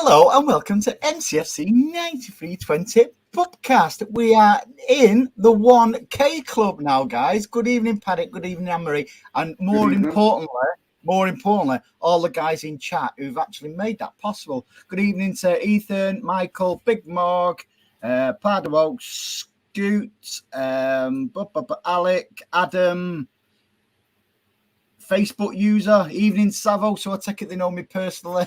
Hello and welcome to MCFC 9320 PUBcast. We are in the 1K club now, guys. Good evening, Paddock. Good evening, Anne-Marie. And more importantly, all the guys in chat who've actually made that possible. Good evening to Ethan, Michael, Big Morg, Pardo, Scoot, Alec, Adam, Facebook user, evening Savo, so I take it they know me personally.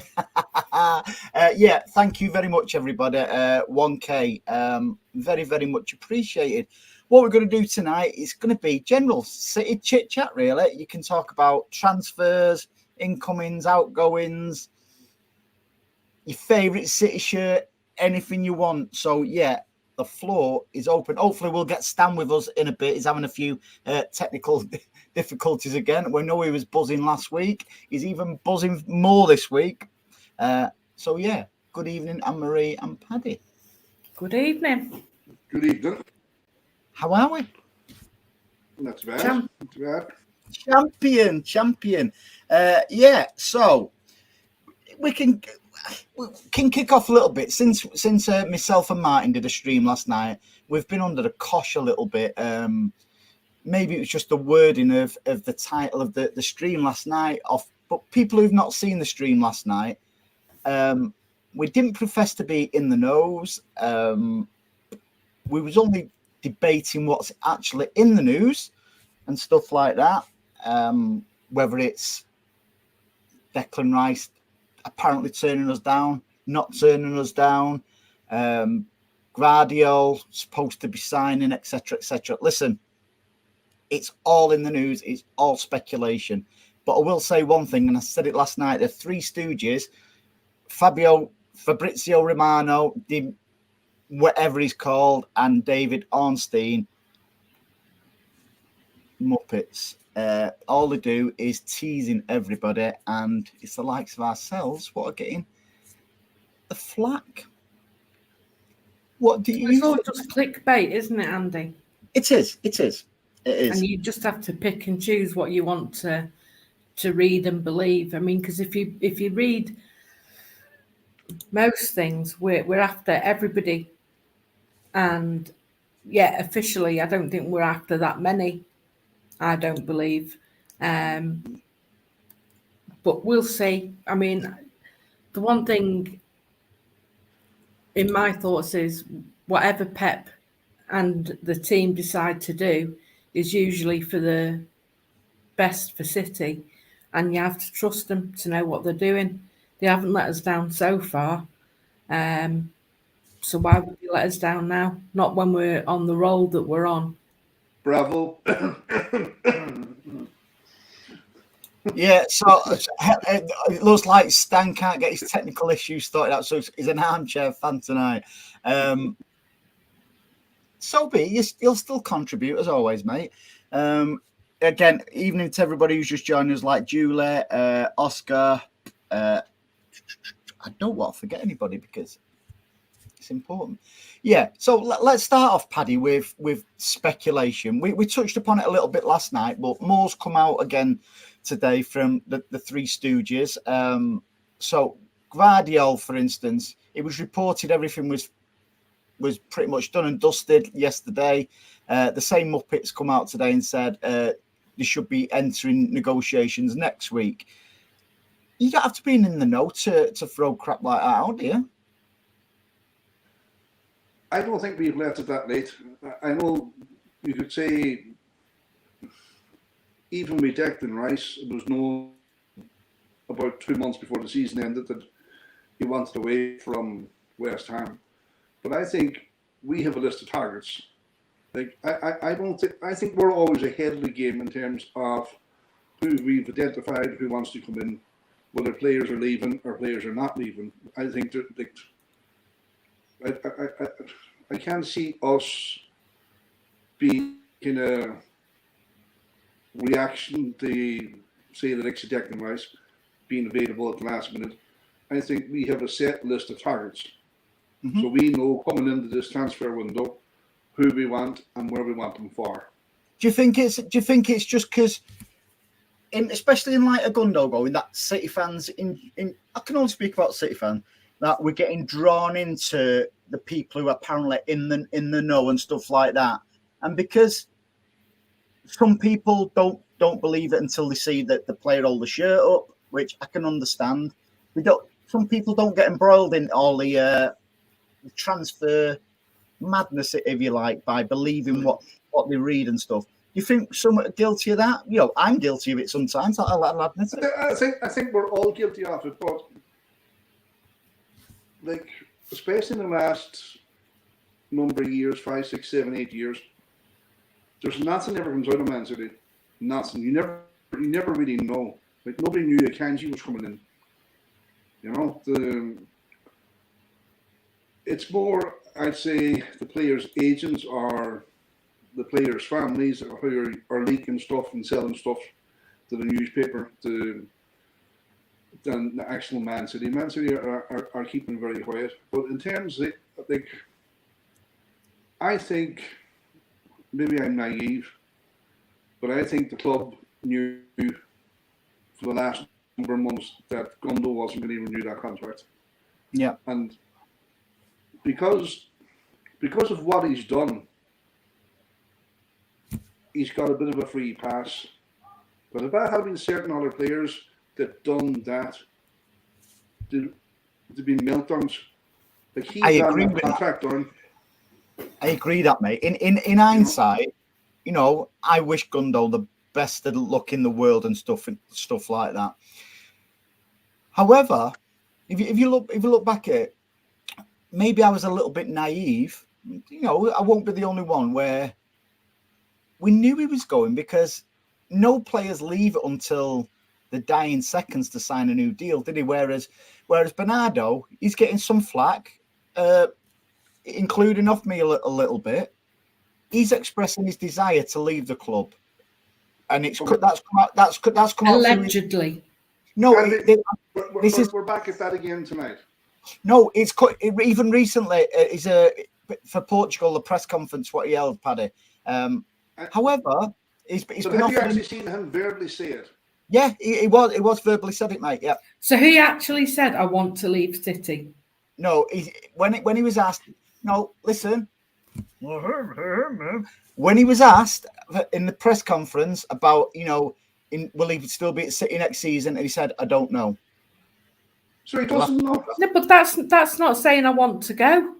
Yeah, thank you very much, everybody. 1K, very, very much appreciated. What we're going to do tonight is going to be general city chit chat, really. You can talk about transfers, incomings, outgoings, your favourite city shirt, anything you want. So, yeah, the floor is open. Hopefully, we'll get Stan with us in a bit. He's having a few technical difficulties again. We know he was buzzing last week. He's even buzzing more this week. So, yeah, good evening, Anne-Marie and Paddy. Good evening. Good evening. How are we? Not too bad. Not too bad. Champion. Yeah, so we can kick off a little bit. Since myself and Martin did a stream last night, we've been under the cosh a little bit. Maybe it was just the wording of the title of the stream last night. But people who've not seen the stream last night, we didn't profess to be in the nose. We was only debating what's actually in the news and stuff like that. Whether it's Declan Rice apparently turning us down, not turning us down, Guardiola supposed to be signing, etc., etc. Listen, it's all in the news. It's all speculation. But I will say one thing, and I said it last night, the Three Stooges, Fabrizio Romano, whatever he's called, and David Ornstein, Muppets. All they do is teasing everybody, and it's the likes of ourselves what are getting the flack. What do you? It's all just clickbait, isn't it, Andy? It is. And you just have to pick and choose what you want to read and believe. I mean, because if you read most things, we're after everybody, and yeah, officially, I don't think we're after that many. I don't believe, but we'll see. I mean, the one thing in my thoughts is whatever Pep and the team decide to do is usually for the best for City, and you have to trust them to know what they're doing. They haven't let us down so far, so why would you let us down now? Not when we're on the roll that we're on. Bravo. Yeah, so it looks like Stan can't get his technical issues sorted out, so he's an armchair fan tonight. So be it. You'll still contribute as always, mate. Again, evening to everybody who's just joined us, like Julie, Oscar. I don't want to forget anybody because it's important. Yeah, so let's start off, Paddy, with speculation. We touched upon it a little bit last night, but more's come out again today from the Three Stooges. So Guardiola, for instance, it was reported everything was pretty much done and dusted yesterday. The same Muppets come out today and said they should be entering negotiations next week. You don't have to be in the know to throw crap like that out, do you? I don't think we've left it that late. I know you could say even with Declan Rice, it was known about 2 months before the season ended that he wanted away from West Ham. But I think we have a list of targets. Like I think we're always ahead of the game in terms of who we've identified, who wants to come in, whether players are leaving or players are not leaving. I think that I can't see us being in a reaction to, say, the next Declan Rice being available at the last minute. I think we have a set list of targets. Mm-hmm. So we know coming into this transfer window who we want and where we want them for. Do you think it's just because, especially in light of Gundogan, that City fans I can only speak about City fans. that we're getting drawn into the people who are apparently in the know and stuff like that. And because some people don't believe it until they see that the player hold the shirt up, which I can understand. Some people don't get embroiled in all the transfer madness, if you like, by believing what they read and stuff. Do you think some are guilty of that? You know, I'm guilty of it sometimes. I'll admit it. I think we're all guilty of it, but like, especially in the last number of years, 5, 6, 7, 8 years, there's nothing ever comes out of Man City. Nothing. You never really know. Like, nobody knew Akanji was coming in. You know, it's more, I'd say, the players' agents or the players' families who are leaking stuff and selling stuff to the newspaper than the actual Man City. Man City are keeping very quiet. But in terms of, like, I think, maybe I'm naive, but I think the club knew for the last number of months that Gundo wasn't going to renew that contract. Yeah. And because of what he's done, he's got a bit of a free pass. But if there had been certain other players that done that, there'd be meltdowns. Like, he got that contract done. I agree that, mate. In hindsight, you know, I wish Gundo the best of luck in the world and stuff like that. However, if you look back at it, maybe I was a little bit naive. You know, I won't be the only one where we knew he was going, because no players leave until the dying seconds to sign a new deal, did he? Whereas Bernardo, he's getting some flack, including off me a little bit. He's expressing his desire to leave the club, and that's come out allegedly. No, we're back at that again tonight. No, even recently. For Portugal, the press conference what he held, Paddy. However, he's been. Have you actually seen him verbally say it? Yeah, he was verbally said it, mate. Yeah. So he actually said, "I want to leave City." No, when he was asked, no, listen. When he was asked in the press conference about, you know, will he still be at City next season, and he said, "I don't know." So he doesn't know. No, but that's not saying I want to go.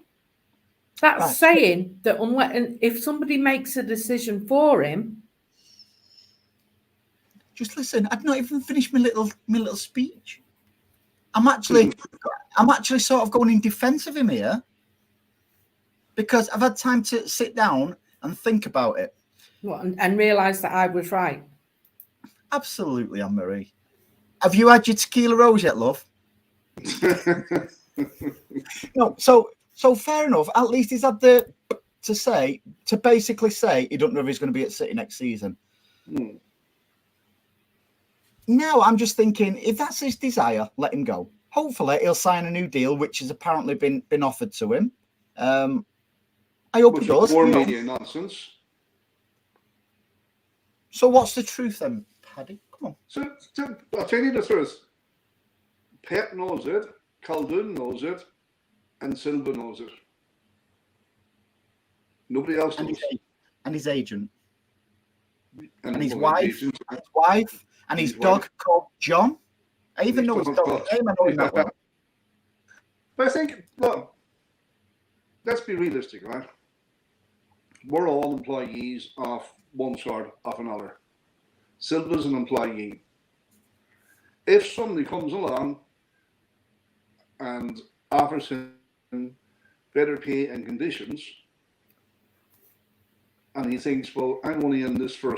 That's saying that if somebody makes a decision for him. Just listen. I've not even finished my little speech. I'm actually sort of going in defence of him here, because I've had time to sit down and think about it. What, and realise that I was right? Absolutely, Anne-Marie. Have you had your tequila rose yet, love? No. So fair enough. At least he's had to basically say he don't know if he's going to be at City next season. Now I'm just thinking, if that's his desire, let him go. Hopefully he'll sign a new deal, which has apparently been offered to him. I hope he does. More media nonsense. So what's the truth then, Paddy? Come on. So I'll tell you the truth. Pep knows it, Calhoun knows it, and Silva knows it. Nobody else knows. And his agent. And his wife. And his dog called John. I even know his dog's name. I know him that well. But I think, look, let's be realistic, right? We're all employees of one sort of another. Silva's an employee. If somebody comes along and offers him better pay and conditions, and he thinks, well, I'm only in this for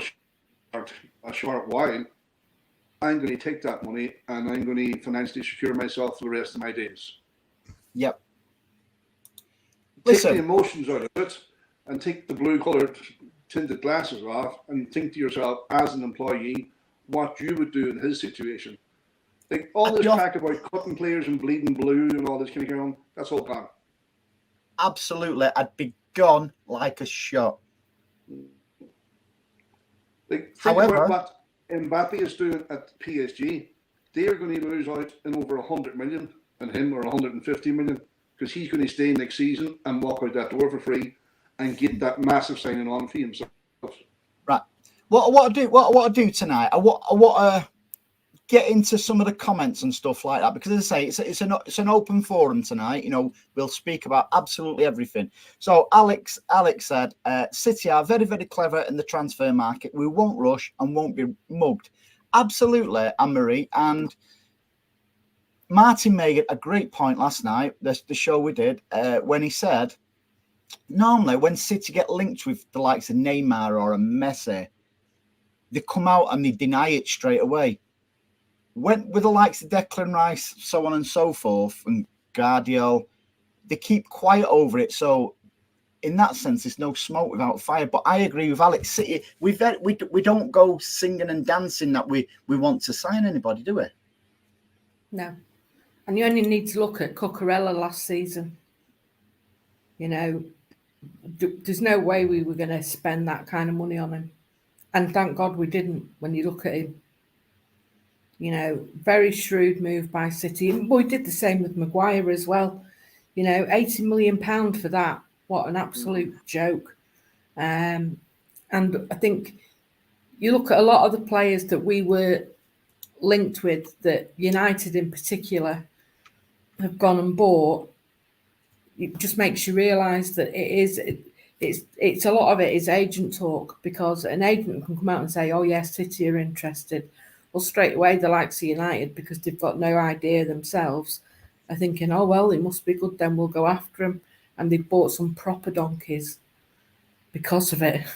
a short while, I'm going to take that money and I'm going to financially secure myself for the rest of my days. Yep. Take the emotions out of it and take the blue-coloured tinted glasses off and think to yourself, as an employee, what you would do in his situation. Like, all this talk about cutting players and bleeding blue and all this kind of going on, that's all gone. Absolutely. I'd be gone like a shot. Like, think about what Mbappe is doing at PSG. They are going to lose out in over 100 million and him are 150 million, because he's going to stay next season and walk out that door for free and get that massive signing on fee himself. Right. What I do tonight, I want to get into some of the comments and stuff like that, because as I say, it's an open forum tonight. You know, we'll speak about absolutely everything. So Alex said, City are very, very clever in the transfer market. We won't rush and won't be mugged. Absolutely, Anne-Marie. And Martin made a great point last night, the show we did, when he said, normally when City get linked with the likes of Neymar or a Messi, they come out and they deny it straight away. When with the likes of Declan Rice, so on and so forth, and Guardiola, they keep quiet over it. So in that sense, there's no smoke without fire. But I agree with Alex. City, we don't go singing and dancing that we want to sign anybody, do we? No. And you only need to look at Cucurella last season. You know, there's no way we were going to spend that kind of money on him. And thank God we didn't, when you look at him. You know, very shrewd move by City. And we did the same with Maguire as well. You know, £80 million for that. What an absolute joke. And I think you look at a lot of the players that we were linked with, that United in particular have gone and bought. It just makes you realise that it's a lot of it is agent talk, because an agent can come out and say, oh yes, City are interested. Well, straight away the likes of United, because they've got no idea themselves, are thinking, oh well, it must be good, then we'll go after them. And they've bought some proper donkeys because of it.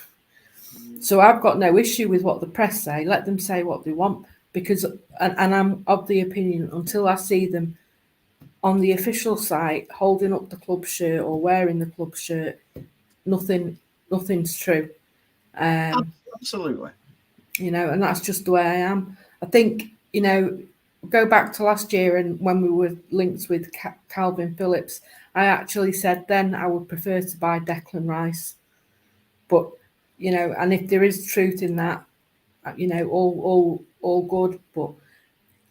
So I've got no issue with what the press say. Let them say what they want, because and I'm of the opinion, until I see them on the official site holding up the club shirt or wearing the club shirt, nothing's true. Absolutely. You know, and that's just the way I am. I think, you know, go back to last year, and when we were linked with Calvin Phillips, I actually said then I would prefer to buy Declan Rice. But, you know, and if there is truth in that, you know, all good. But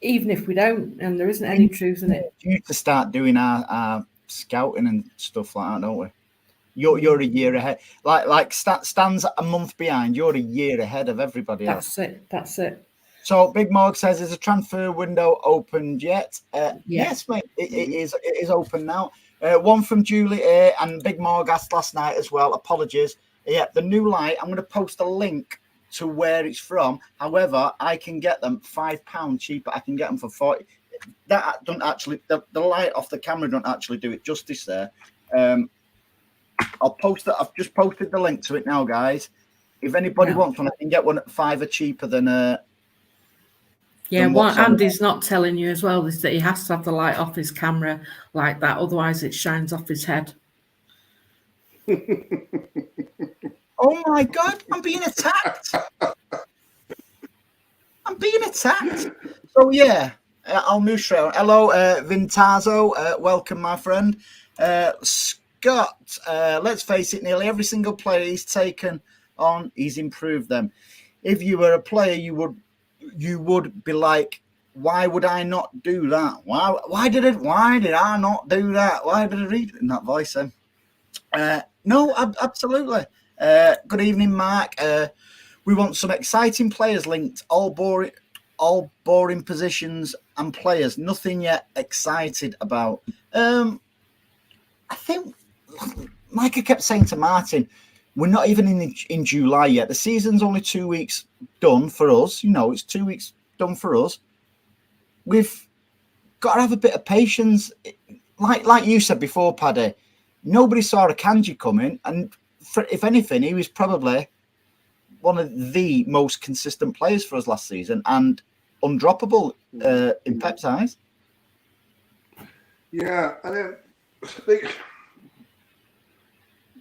even if we don't, and there isn't any truth in it, We need to start doing our scouting and stuff like that, don't we? You're a year ahead. Like Stan's a month behind. You're a year ahead of everybody else. That's it. So Big Morg says, is a transfer window opened yet? Yes, mate. It is open now. One from Julie A, and Big Morg asked last night as well. Apologies. Yeah, the new light. I'm going to post a link to where it's from. However, I can get them £5 cheaper. I can get them for 40. That don't actually, the light off the camera don't actually do it justice there. I'll post it. I've just posted the link to it now, guys. If anybody wants one, I can get one at £5 cheaper than. Yeah, what Andy's not telling you as well is that he has to have the light off his camera like that, otherwise it shines off his head. Oh my God, I'm being attacked. So yeah, I'll move straight. Hello, Vintazo. Welcome, my friend. Scott, let's face it, nearly every single player he's taken on, he's improved them. If you were a player, you would be like, why would I not do that? Why did I not do that? Why did I read it in that voice then? No, absolutely. Good evening, Mark. We want some exciting players linked, all boring positions and players. Nothing yet excited about. I think, like I kept saying to Martin, we're not even in July yet. The season's only 2 weeks done for us. You know, it's 2 weeks done for us. We've got to have a bit of patience. Like you said before, Paddy, nobody saw Akanji coming. And if anything, he was probably one of the most consistent players for us last season and undroppable in Pep's eyes. Yeah, and then,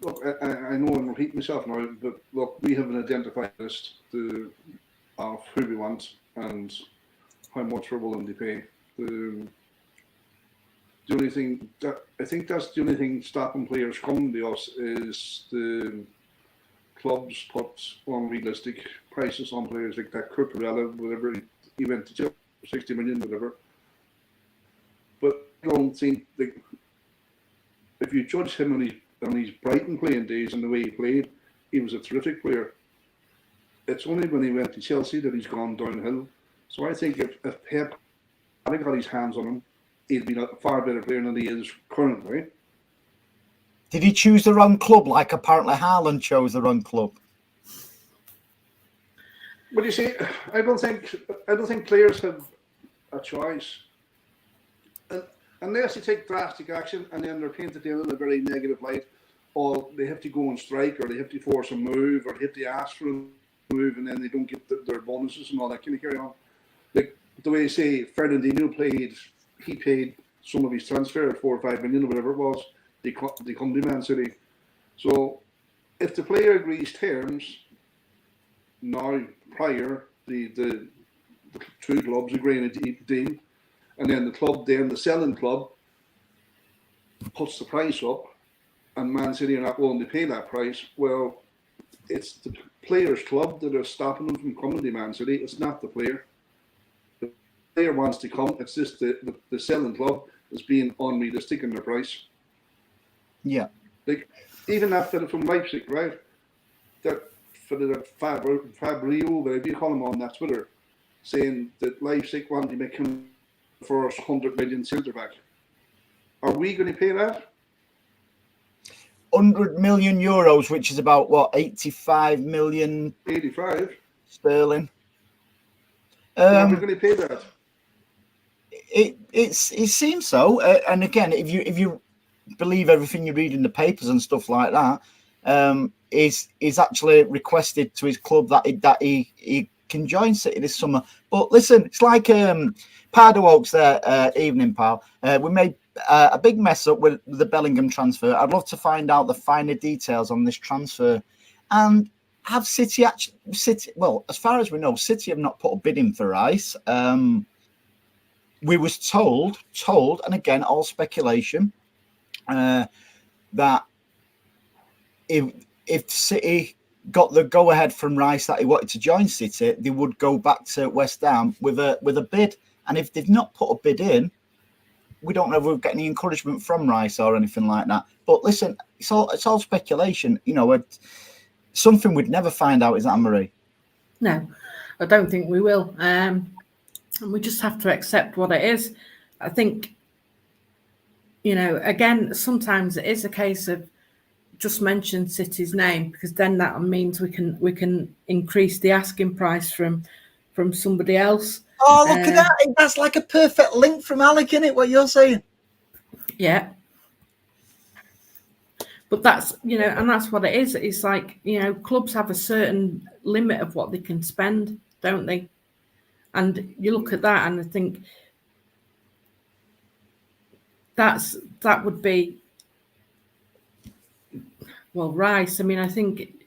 look, I know I'm repeating myself now, but look, we have an identified list of who we want and how much we're willing to pay. The only thing I think that's the only thing stopping players coming to us is the clubs put unrealistic prices on players like that Cucurella, whatever he went to 60 million, whatever. But don't think that if you judge him on his Brighton playing days and the way he played, he was a terrific player. It's only when he went to Chelsea that he's gone downhill. So I think if Pep had got his hands on him, he'd be a far better player than he is currently. Did he choose the wrong club, like apparently Haaland chose the wrong club? But you see, I don't think players have a choice. Unless you take drastic action and then they're painted in a very negative light, or they have to go on strike, or they have to force a move, or they have to ask for a move, and then they don't get their bonuses and all that kind of carry on. Like the way you say Fernandinho he paid some of his transfer at 4 or 5 million or whatever it was. They come to Man City. So if the player agrees terms now, prior the two clubs agreeing a deal, and then the selling club puts the price up, and Man City are not willing to pay that price, well, it's the player's club that are stopping them from coming to Man City. It's not the player. The player wants to come. It's just the selling club is being unrealistic in their price. Yeah. Like, even that fella from Leipzig, right? That fella, Fabio, whatever you call him on that Twitter, saying that Leipzig want to make him the first 100 million centre back. Are we going to pay that? 100 million euros, which is about what, 85 million 85 sterling. Are we going to pay that? It seems so. And again, if you believe everything you read in the papers and stuff like that, is actually requested to his club that he can join City this summer. But listen, it's like Pardo Oaks there, evening pal. We made a big mess up with the Bellingham transfer. I'd love to find out the finer details on this transfer. And have City well, as far as we know, City have not put a bid in for Rice. We was told, and again, all speculation, that if City got the go-ahead from Rice that he wanted to join City, they would go back to West Ham with a bid. And if they've not put a bid in, we don't know if we've got any encouragement from Rice or anything like that. But listen, it's all speculation. You know, something we'd never find out, is that, Marie? No, I don't think we will. And we just have to accept what it is. I think, you know, again, sometimes it is a case of just mention City's name, because then that means we can increase the asking price from somebody else. Oh, look at that. That's like a perfect link from Alec, isn't it, what you're saying? Yeah. But that's, you know, and that's what it is. It's like, you know, clubs have a certain limit of what they can spend, don't they? And you look at that and I think that would be, well, Rice. I mean, I think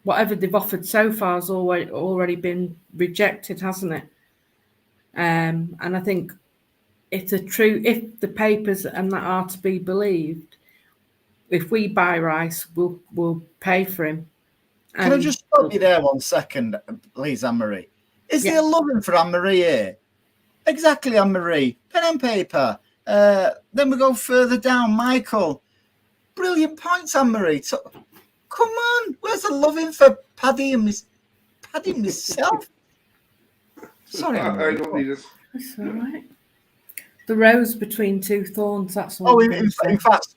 whatever they've offered so far has already been rejected, hasn't it? And I think if the papers and that are to be believed, if we buy Rice, we'll pay for him. Can I just stop you there 1 second, please, Anne-Marie? Is there loving for Anne-Marie here? Exactly, Anne-Marie. Pen and paper. Then we go further down. Michael. Brilliant points, Anne-Marie. So, come on. Where's the loving for Paddy and myself? Sorry, I don't need it. That's all right. The rose between two thorns, that's all. Oh, in fact,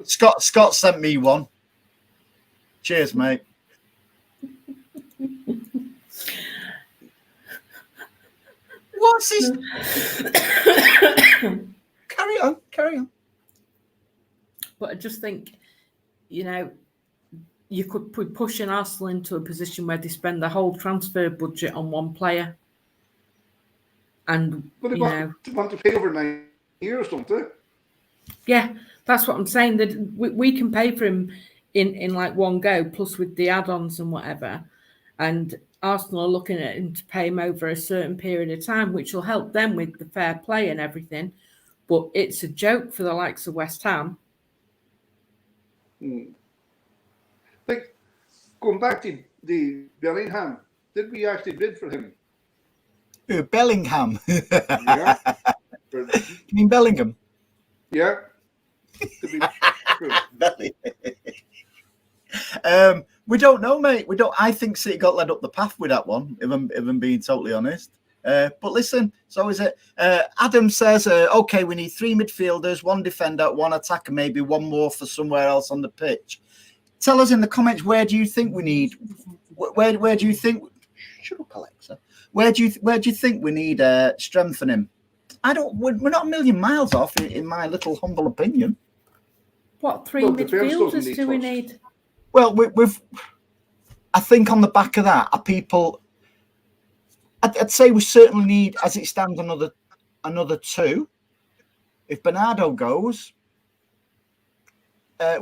Scott sent me one. Cheers, mate. What's this? Carry on. But I just think, you know, you could be pushing Arsenal into a position where they spend the whole transfer budget on one player. And, but they want to pay over 9 years, don't they? Yeah, that's what I'm saying. That we can pay for him in like one go, plus with the add-ons and whatever. And Arsenal are looking at him to pay him over a certain period of time, which will help them with the fair play and everything. But it's a joke for the likes of West Ham. Like, going back to the Bellingham, did we actually bid for him? Bellingham. Yeah. You mean Bellingham? Yeah. To be true. We don't know, mate. We don't. I think City got led up the path with that one. If I'm being totally honest. But listen, so is it. Adam says, okay, we need 3 midfielders, 1 defender, 1 attacker, maybe 1 more for somewhere else on the pitch. Tell us in the comments, where do you think we need? Where do you think? Shut up, Alexa. Where do you think we need strengthening? We're not a million miles off, in my little humble opinion. What 3 midfielders do we need? Well, I think on the back of that, are people. I'd say we certainly need, as it stands, another 2. If Bernardo goes,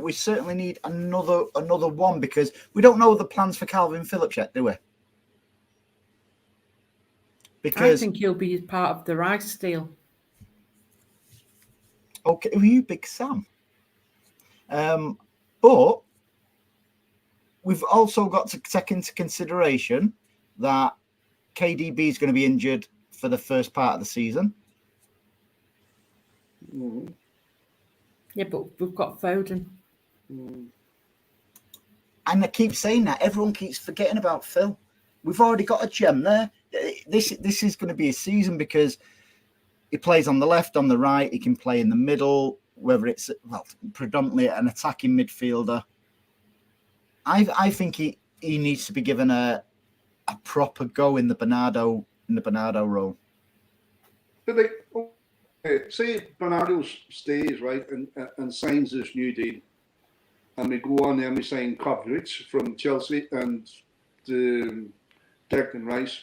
we certainly need another 1, because we don't know the plans for Calvin Phillips yet, do we? Because I think he'll be part of the Rice deal. Okay, who are you, Big Sam? But we've also got to take into consideration that KDB is going to be injured for the first part of the season. Yeah, but we've got Foden. And I keep saying that. Everyone keeps forgetting about Phil. We've already got a gem there. This is going to be a season, because he plays on the left, on the right. He can play in the middle, whether it's predominantly an attacking midfielder. I think he needs to be given a proper go in the Bernardo role. But say Bernardo stays, right, and signs this new deal, and we go on and we sign Kovacic from Chelsea and Declan Rice.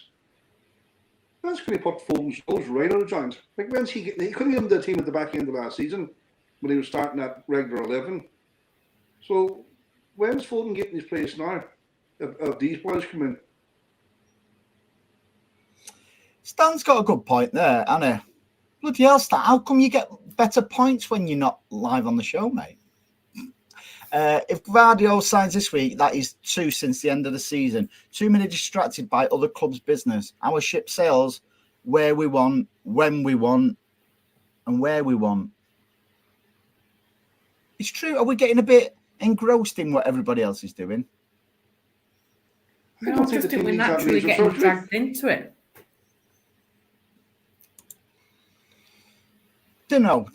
That's going to put Foden's nose right out of joint. Like, when's he couldn't even the team at the back end of last season when he was starting at regular 11. So when's Foden getting his place now? If these boys come in. Stan's got a good point there, Anna. Bloody hell, Stan, how come you get better points when you're not live on the show, mate? If Gvardiol signs this week, that is 2 since the end of the season. Too many distracted by other clubs' business. Our ship sails where we want, when we want, and where we want. It's true. Are we getting a bit engrossed in what everybody else is doing? I just think we're naturally getting dragged into it. Don't know.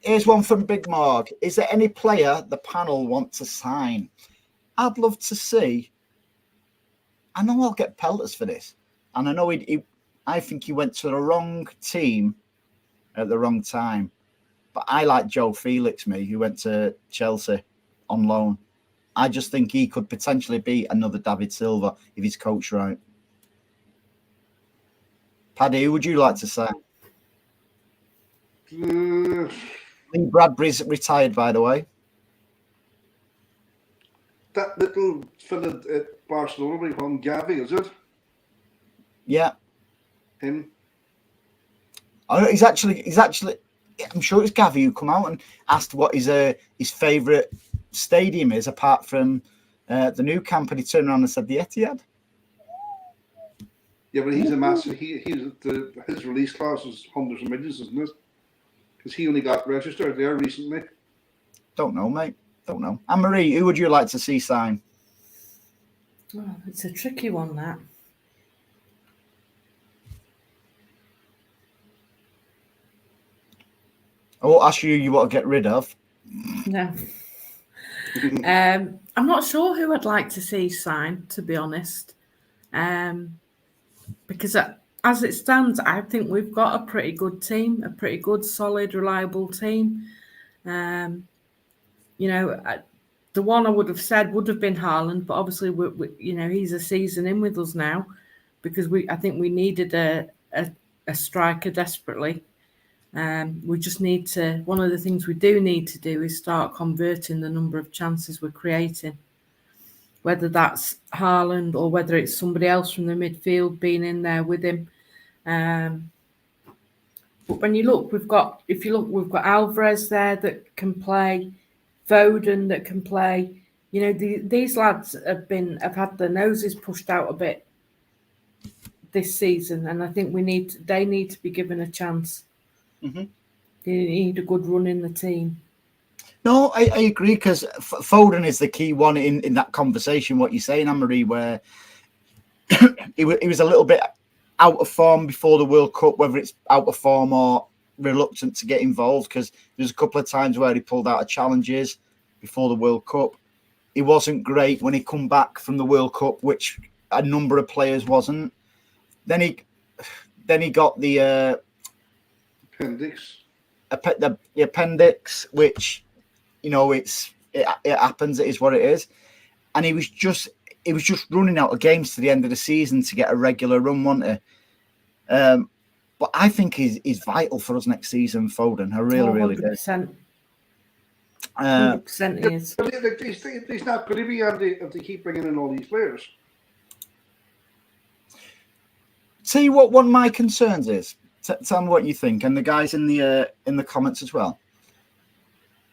Here's one from Big Morg. Is there any player the panel want to sign? I'd love to see. I know I'll get pelters for this. And I know I think he went to the wrong team at the wrong time. But I like Joe Felix, who went to Chelsea on loan. I just think he could potentially be another David Silva if he's coached right. Paddy, who would you like to sign? I think Bradbury's retired, by the way. That little fella at Barcelona, we call him Gavi, is it? Yeah. Him. Oh, he's actually. I'm sure it's Gavi who come out and asked what his favourite stadium is, apart from the new camp, and he turned around and said the Etihad. Yeah, but he's a massive. His release clause is hundreds of millions, isn't it? Because he only got registered there recently. Don't know, mate. Don't know. Anne-Marie, who would you like to see sign? Oh, it's a tricky one, that. I won't ask you want to get rid of. No. I'm not sure who I'd like to see sign, to be honest. Because as it stands, I think we've got a pretty good team, a pretty good, solid, reliable team. The one I would have said would have been Haaland, but obviously, he's a season in with us now, because I think we needed a striker desperately. We just need to. One of the things we do need to do is start converting the number of chances we're creating. Whether that's Haaland or whether it's somebody else from the midfield being in there with him. But when you look, we've got Alvarez there that can play, Foden that can play. These lads have had their noses pushed out a bit this season, and I think they need to be given a chance. Mm-hmm. They need a good run in the team. No, I agree, because Foden is the key one in that conversation. What you're saying, Anne-Marie, where he was a little bit out of form before the World Cup, whether it's out of form or reluctant to get involved, because there's a couple of times where he pulled out of challenges before the World Cup. He wasn't great when he come back from the World Cup, which a number of players wasn't. Then he got the appendix. The appendix, which, you know, it happens. It is what it is. And he was just running out of games to the end of the season to get a regular run, wasn't he? But I think he's vital for us next season, Foden. I really do. 100%. 100% he is. He's not going to be if they keep bringing in all these players. Tell you what, one of my concerns is. Tell me what you think, and the guys in the comments as well.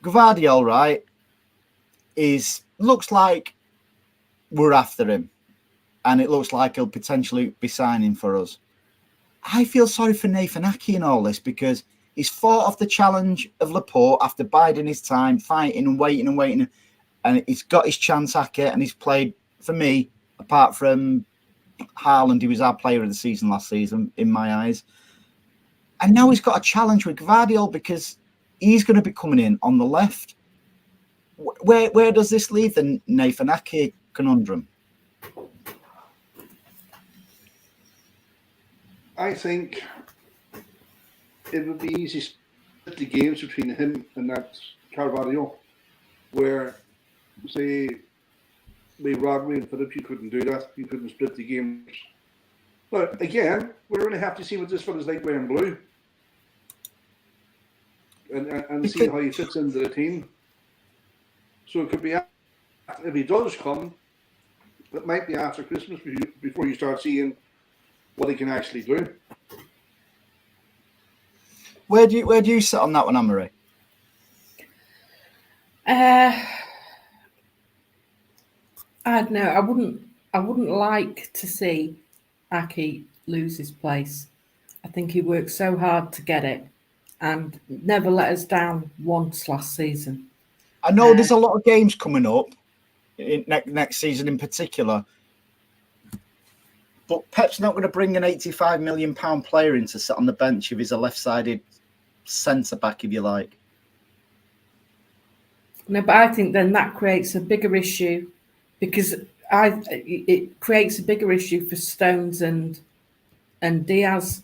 Gvardiol, right, looks like we're after him, and it looks like he'll potentially be signing for us. I feel sorry for Nathan Ake in all this, because he's fought off the challenge of Laporte after biding his time, fighting and waiting, and he's got his chance, Ake, and he's played, for me, apart from Haaland, he was our player of the season last season, in my eyes. And now he's got a challenge with Gvardiol, because he's going to be coming in on the left. Where does this leave the Nathan Ake conundrum? I think it would be easy to split the games between him and that Carvalho, where, say, with Rodri and Phillips, you couldn't do that. You couldn't split the games. But again, we really have to see what this fella's like wearing blue, and see how he fits into the team. So it could be, if he does come, it might be after Christmas before you start seeing what he can actually do. Where do you sit on that one, Anne-Marie? I don't know. I wouldn't like to see Ake lose his place. I think he worked so hard to get it and never let us down once last season. I know there's a lot of games coming up next season in particular, but Pep's not going to bring an £85 million player in to sit on the bench if he's a left-sided centre-back, if you like. No, but I think then that creates a bigger issue, because it creates a bigger issue for Stones and Diaz.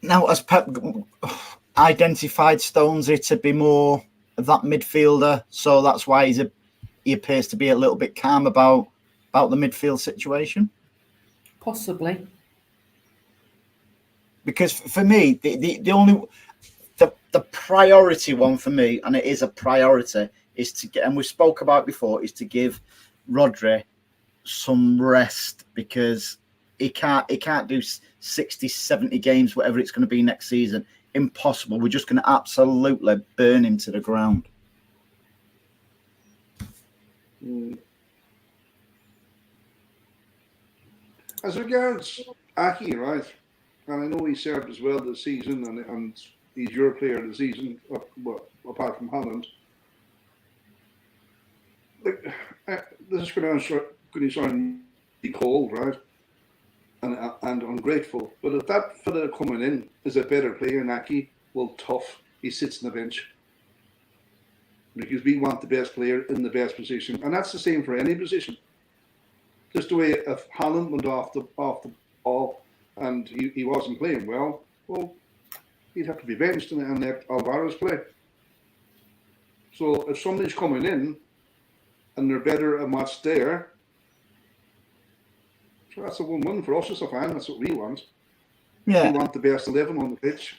Now, has Pep identified Stonesy to be more of that midfielder, so that's why he appears to be a little bit calm about the midfield situation? Possibly. Because for me, the priority one for me, and it is a priority, is to get, and we spoke about before, is to give Rodri some rest, because he can't do 60, 70 games, whatever it's going to be next season. Impossible. We're just going to absolutely burn him to the ground. As regards Ake, right, and I know he served as well this season, and he's your player of the season, apart from Haaland. This is going to sound cold, right, and ungrateful. But if that fella coming in is a better player than Ake, well, tough. He sits on the bench, because we want the best player in the best position, and that's the same for any position. Just the way if Haaland went off the ball and he wasn't playing well, he'd have to be benched and let Alvarez play. So if somebody's coming in and they're better at what's there, so that's a win-win for us as a fan. That's what we want. Yeah. We want the best 11 on the pitch.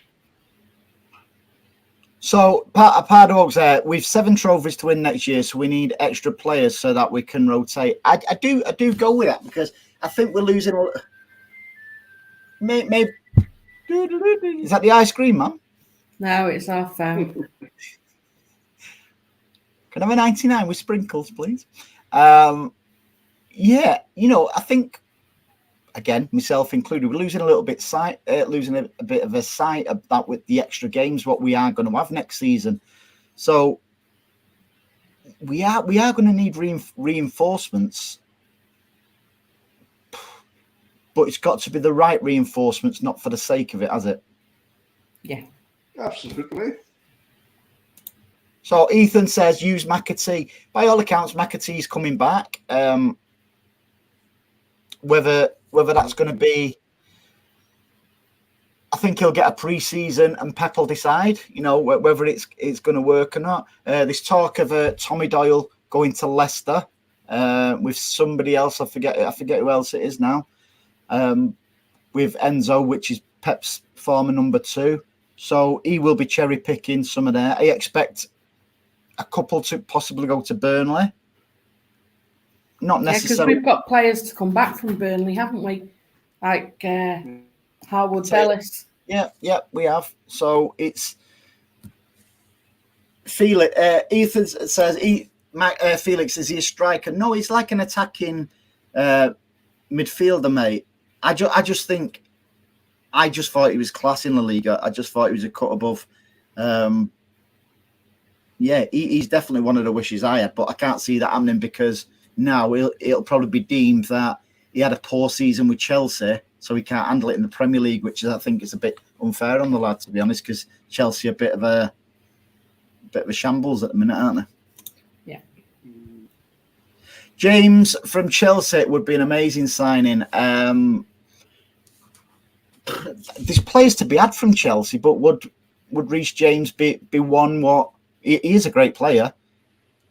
So, Pardogs, we've 7 trophies to win next year, so we need extra players so that we can rotate. I do go with that, because I think we're losing. Maybe is that the ice cream, man? No, it's our phone. Can I have a 99 with sprinkles, please? yeah, I think, again, myself included, we're losing a little bit losing a bit of a sight of that with the extra games, what we are going to have next season. So we are going to need reinforcements, but it's got to be the right reinforcements, not for the sake of it, has it? Yeah. Absolutely. So Ethan says use McAtee. By all accounts, McAtee's coming back. Whether that's going to be, I think he'll get a pre-season and Pep will decide, whether it's going to work or not. There's talk of Tommy Doyle going to Leicester with somebody else. I forget who else it is now. With Enzo, which is Pep's former number 2. So he will be cherry picking some of there. I expect a couple to possibly go to Burnley. Not necessarily. Because we've got players to come back from Burnley, haven't we? Like Howard Bellis. Yeah, we have. So it's Felix. Ethan says Felix, is he a striker? No, he's like an attacking midfielder, mate. I just thought he was class in La Liga. I just thought he was a cut above. He's definitely one of the wishes I had, but I can't see that happening because now it'll probably be deemed that he had a poor season with Chelsea, so he can't handle it in the Premier League, which I think is a bit unfair on the lad, to be honest, because Chelsea are a bit of a shambles at the minute, aren't they? Yeah. James from Chelsea would be an amazing signing. There's players to be had from Chelsea, but would Reece James be one? What he is a great player.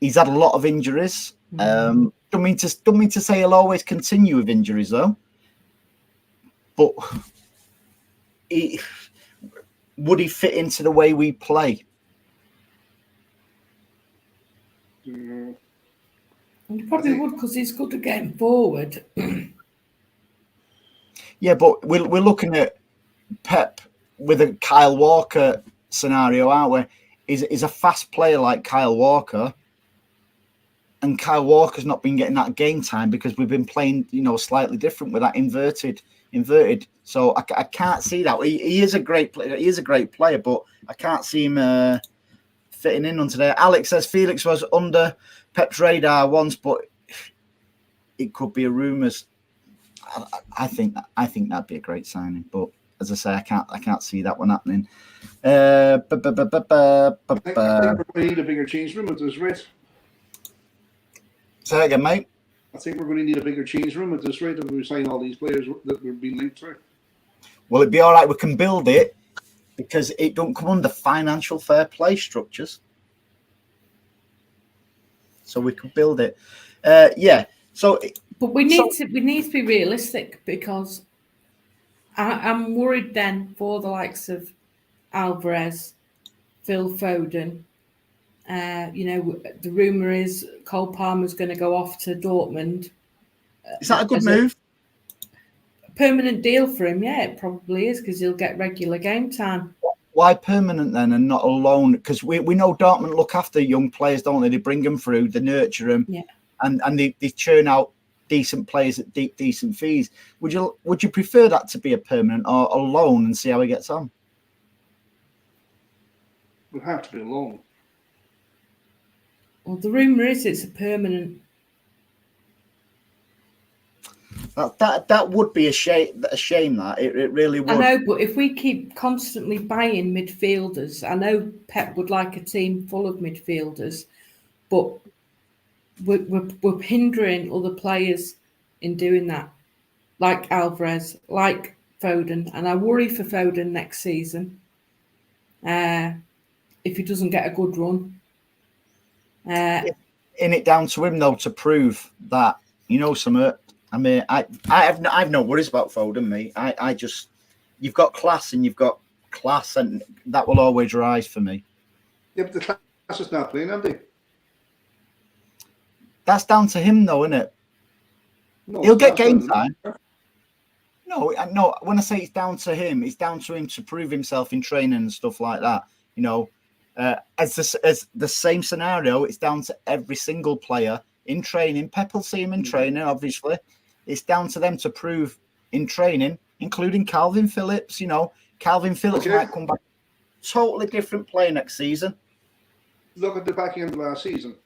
He's had a lot of injuries. Don't mean to say he'll always continue with injuries though. But would he fit into the way we play? He probably would because he's good at getting forward. Yeah, but we're looking at Pep with a Kyle Walker scenario, aren't we? Is a fast player like Kyle Walker, and Kyle Walker's not been getting that game time because we've been playing, slightly different with that inverted. So I can't see that. He is a great player. He is a great player, but I can't see him fitting in onto there. Alex says Felix was under Pep's radar once, but it could be a rumours. I think that'd be a great signing, but as I say, I can't see that one happening. I think we're going to need a bigger change room at this rate. Say that again, mate. I think we're going to need a bigger change room at this rate if we sign all these players that we're being linked to. Well, it'd be all right. We can build it because it don't come under financial fair play structures, so we can build it. So, but we need to be realistic because I'm worried then for the likes of Alvarez, Phil Foden. The rumour is Cole Palmer's going to go off to Dortmund. Is that a good move? A permanent deal for him? Yeah, it probably is because he'll get regular game time. Why permanent then and not a loan? Because we know Dortmund look after young players, don't they? They bring them through, they nurture them, and they churn out decent players at decent fees. Would you prefer that to be a permanent or a loan and see how he gets on? It would have to be a loan. Well, the rumour is it's a permanent. That would be a shame. That it really would. I know, but if we keep constantly buying midfielders, I know Pep would like a team full of midfielders, but we're hindering other players in doing that, like Alvarez, like Foden, and I worry for Foden next season if he doesn't get a good run. In it down to him though to prove that something. I mean, I've no worries about Foden, mate. I just you've got class and you've got class, and that will always rise for me. Yeah, but the class is not playing, Andy. That's down to him, though, isn't it? No, he'll get game time. No. When I say it's down to him, it's down to him to prove himself in training and stuff like that. As the same scenario, it's down to every single player in training. Pep will see him in training, obviously. It's down to them to prove in training, including Calvin Phillips. You know, Calvin Phillips might come back totally different player next season. Look at the back end of last season.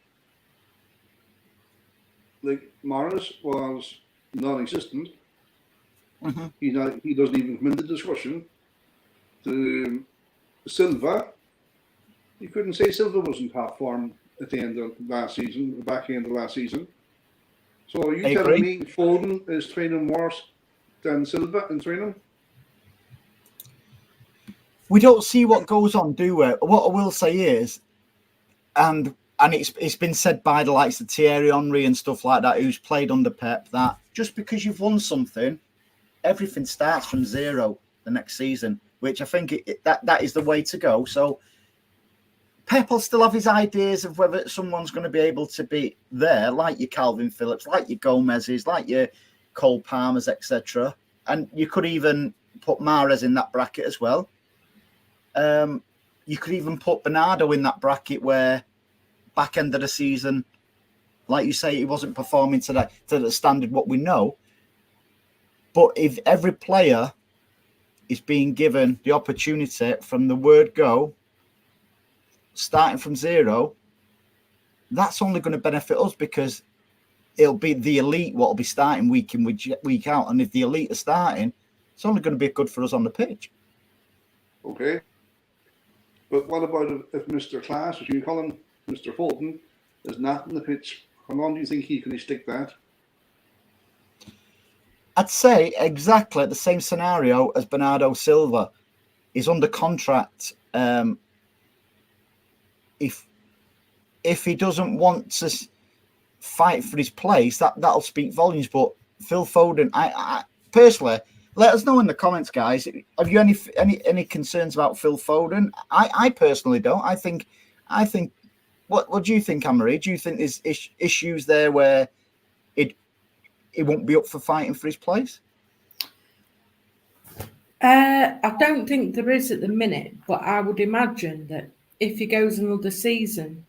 Like, Morris was non-existent. Mm-hmm. He doesn't even come into the discussion. Silva, you couldn't say Silva wasn't top form at the end of last season, the back end of last season. So are you telling me Foden is training worse than Silva in training? We don't see what goes on, do we? What I will say is, and it's been said by the likes of Thierry Henry and stuff like that, who's played under Pep, that just because you've won something, everything starts from zero the next season, which I think that is the way to go. So Pep will still have his ideas of whether someone's going to be able to be there, like your Calvin Phillips, like your Gomez's, like your Cole Palmer's, etc. And you could even put Mahrez in that bracket as well. You could even put Bernardo in that bracket where back end of the season, like you say, he wasn't performing to the standard what we know. But if every player is being given the opportunity from the word go, starting from zero, that's only going to benefit us, because it'll be the elite what will be starting week in, week out. And if the elite are starting, it's only going to be good for us on the pitch. Okay. But what about if Mr. Class, as you call him, Mr. Fulton, is not in the pitch? How long do you think he can stick that? I'd say exactly the same scenario as Bernardo Silva. He's under contract. If he doesn't want to fight for his place, that'll speak volumes. But Phil Foden, I personally, let us know in the comments, guys. Have you any concerns about Phil Foden? I personally don't. I think. What do you think, Anne-Marie? Do you think there's issues there where it won't be up for fighting for his place? I don't think there is at the minute, but I would imagine that if he goes another season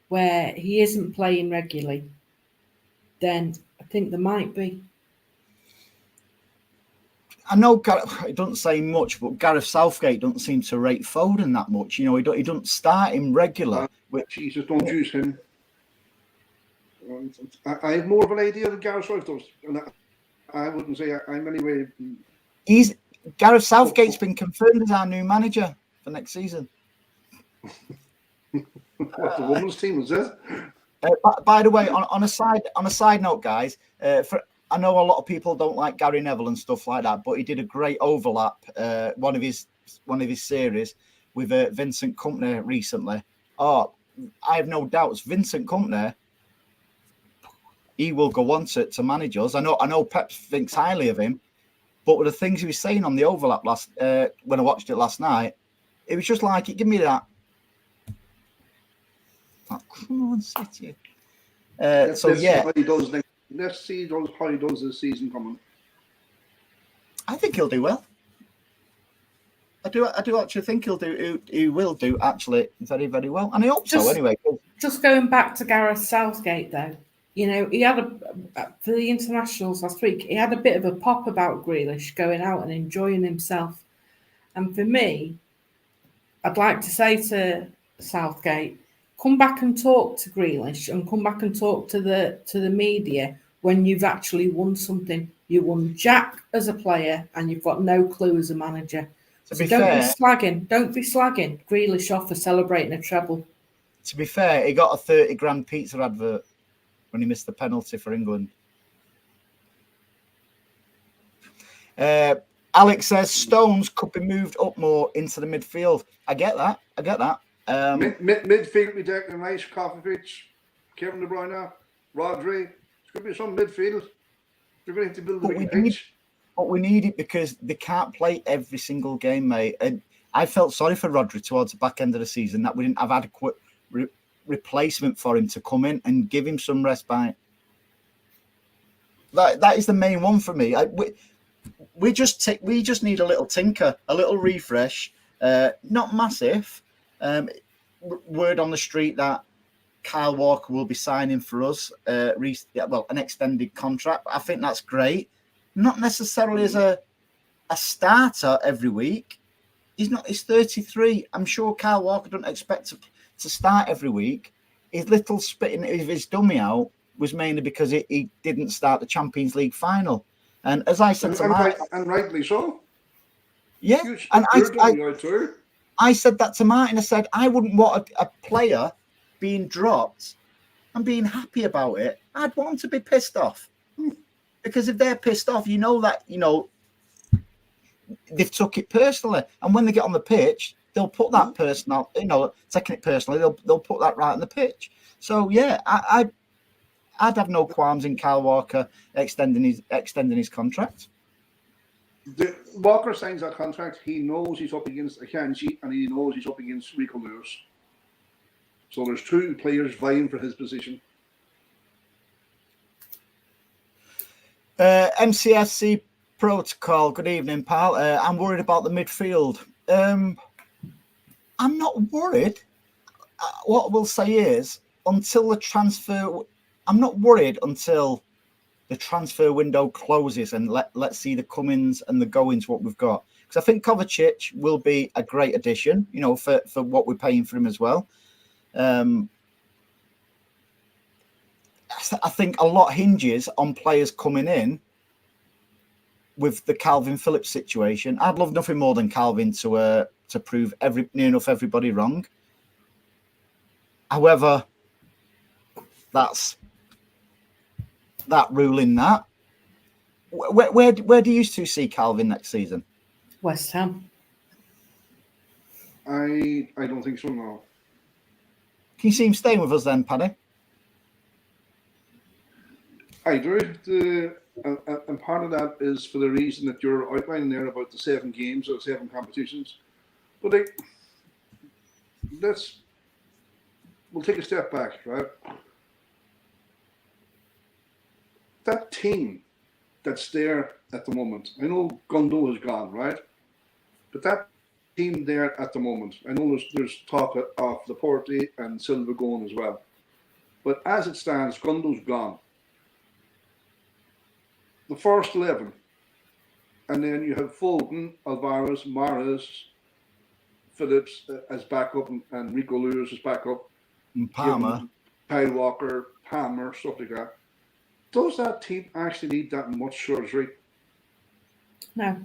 where he isn't playing regularly, then I think there might be. I know it doesn't say much, but Gareth Southgate doesn't seem to rate Foden that much. You know, he doesn't start him regular. Jesus, don't use him. I have more of an idea than Gareth Southgate, and I wouldn't say I'm anyway. Gareth Southgate's been confirmed as our new manager for next season. What, the women's team was this? By the way, on a side note, guys, I know a lot of people don't like Gary Neville and stuff like that, but he did a great overlap, one of his series with Vincent Kompany recently. Oh, I have no doubts. Vincent Kompany, he will go on to manage us. I know Pep thinks highly of him, but with the things he was saying on the overlap when I watched it last night, it was just like, give me that. Oh, come on, City. Let's see how he does next. Let's see how he does this season coming. I think he'll do well. I do actually think he will do actually very, very well, and I hope so anyway. Just going back to Gareth Southgate, though, you know, he had for the internationals last week, he had a bit of a pop about Grealish going out and enjoying himself, and for me, I'd like to say to Southgate, come back and talk to Grealish and come back and talk to the media when you've actually won something. You won Jack as a player and you've got no clue as a manager. So don't be slagging Grealish off for celebrating a treble. To be fair, he got a 30 grand pizza advert when he missed the penalty for England. Alex says Stones could be moved up more into the midfield. I get that. Midfield, we take a nice Kovacic, Kevin De Bruyne, Rodri. It could be some midfield. They're going to have to build a big pitch. But we need it because they can't play every single game, mate. And I felt sorry for Rodri towards the back end of the season that we didn't have adequate replacement for him to come in and give him some respite. That is the main one for me. We just need a little tinker, a little refresh. Not massive. Word on the street that Kyle Walker will be signing for us, an extended contract. I think that's great. Not necessarily as a starter every week. He's 33. I'm sure Kyle Walker doesn't expect to start every week. His little spitting of his dummy out was mainly because he didn't start the Champions League final. And as I said and rightly so. Yeah, I said that to Martin. I said I wouldn't want a player being dropped and being happy about it. I'd want them to be pissed off, because if they're pissed off, they've took it personally, and when they get on the pitch, they'll put that personal, taking it personally. They'll put that right on the pitch. So yeah, I'd have no qualms in Kyle Walker extending his contract. Walker signs that contract. He knows he's up against Akanji, and he knows he's up against Rico Lewis. So there's two players vying for his position. MCFC protocol. Good evening, pal. I'm worried about the midfield. I'm not worried. What we'll say is, until the transfer, I'm not worried until the transfer window closes and let's see the comings and the goings what we've got. Because I think Kovacic will be a great addition, for what we're paying for him as well. I think a lot hinges on players coming in with the Calvin Phillips situation. I'd love nothing more than Calvin to prove near enough everybody wrong. However, that's that ruling that. Where do you two see Calvin next season? West Ham. I don't think so, no. Can you see him staying with us then, Paddy? I do. And part of that is for the reason that you're outlining there about the 7 games or 7 competitions. But we'll take a step back, right? That team that's there at the moment, I know Gundo is gone, right? But that team there at the moment, I know there's talk of Laporte and Silva going as well. But as it stands, Gundo's gone. The first 11, and then you have Foden, Alvarez, Mahrez, Phillips as backup, and Rico Lewis as backup. And Palmer. Kyle Walker, Palmer, stuff like that. Does that team actually need that much surgery? No.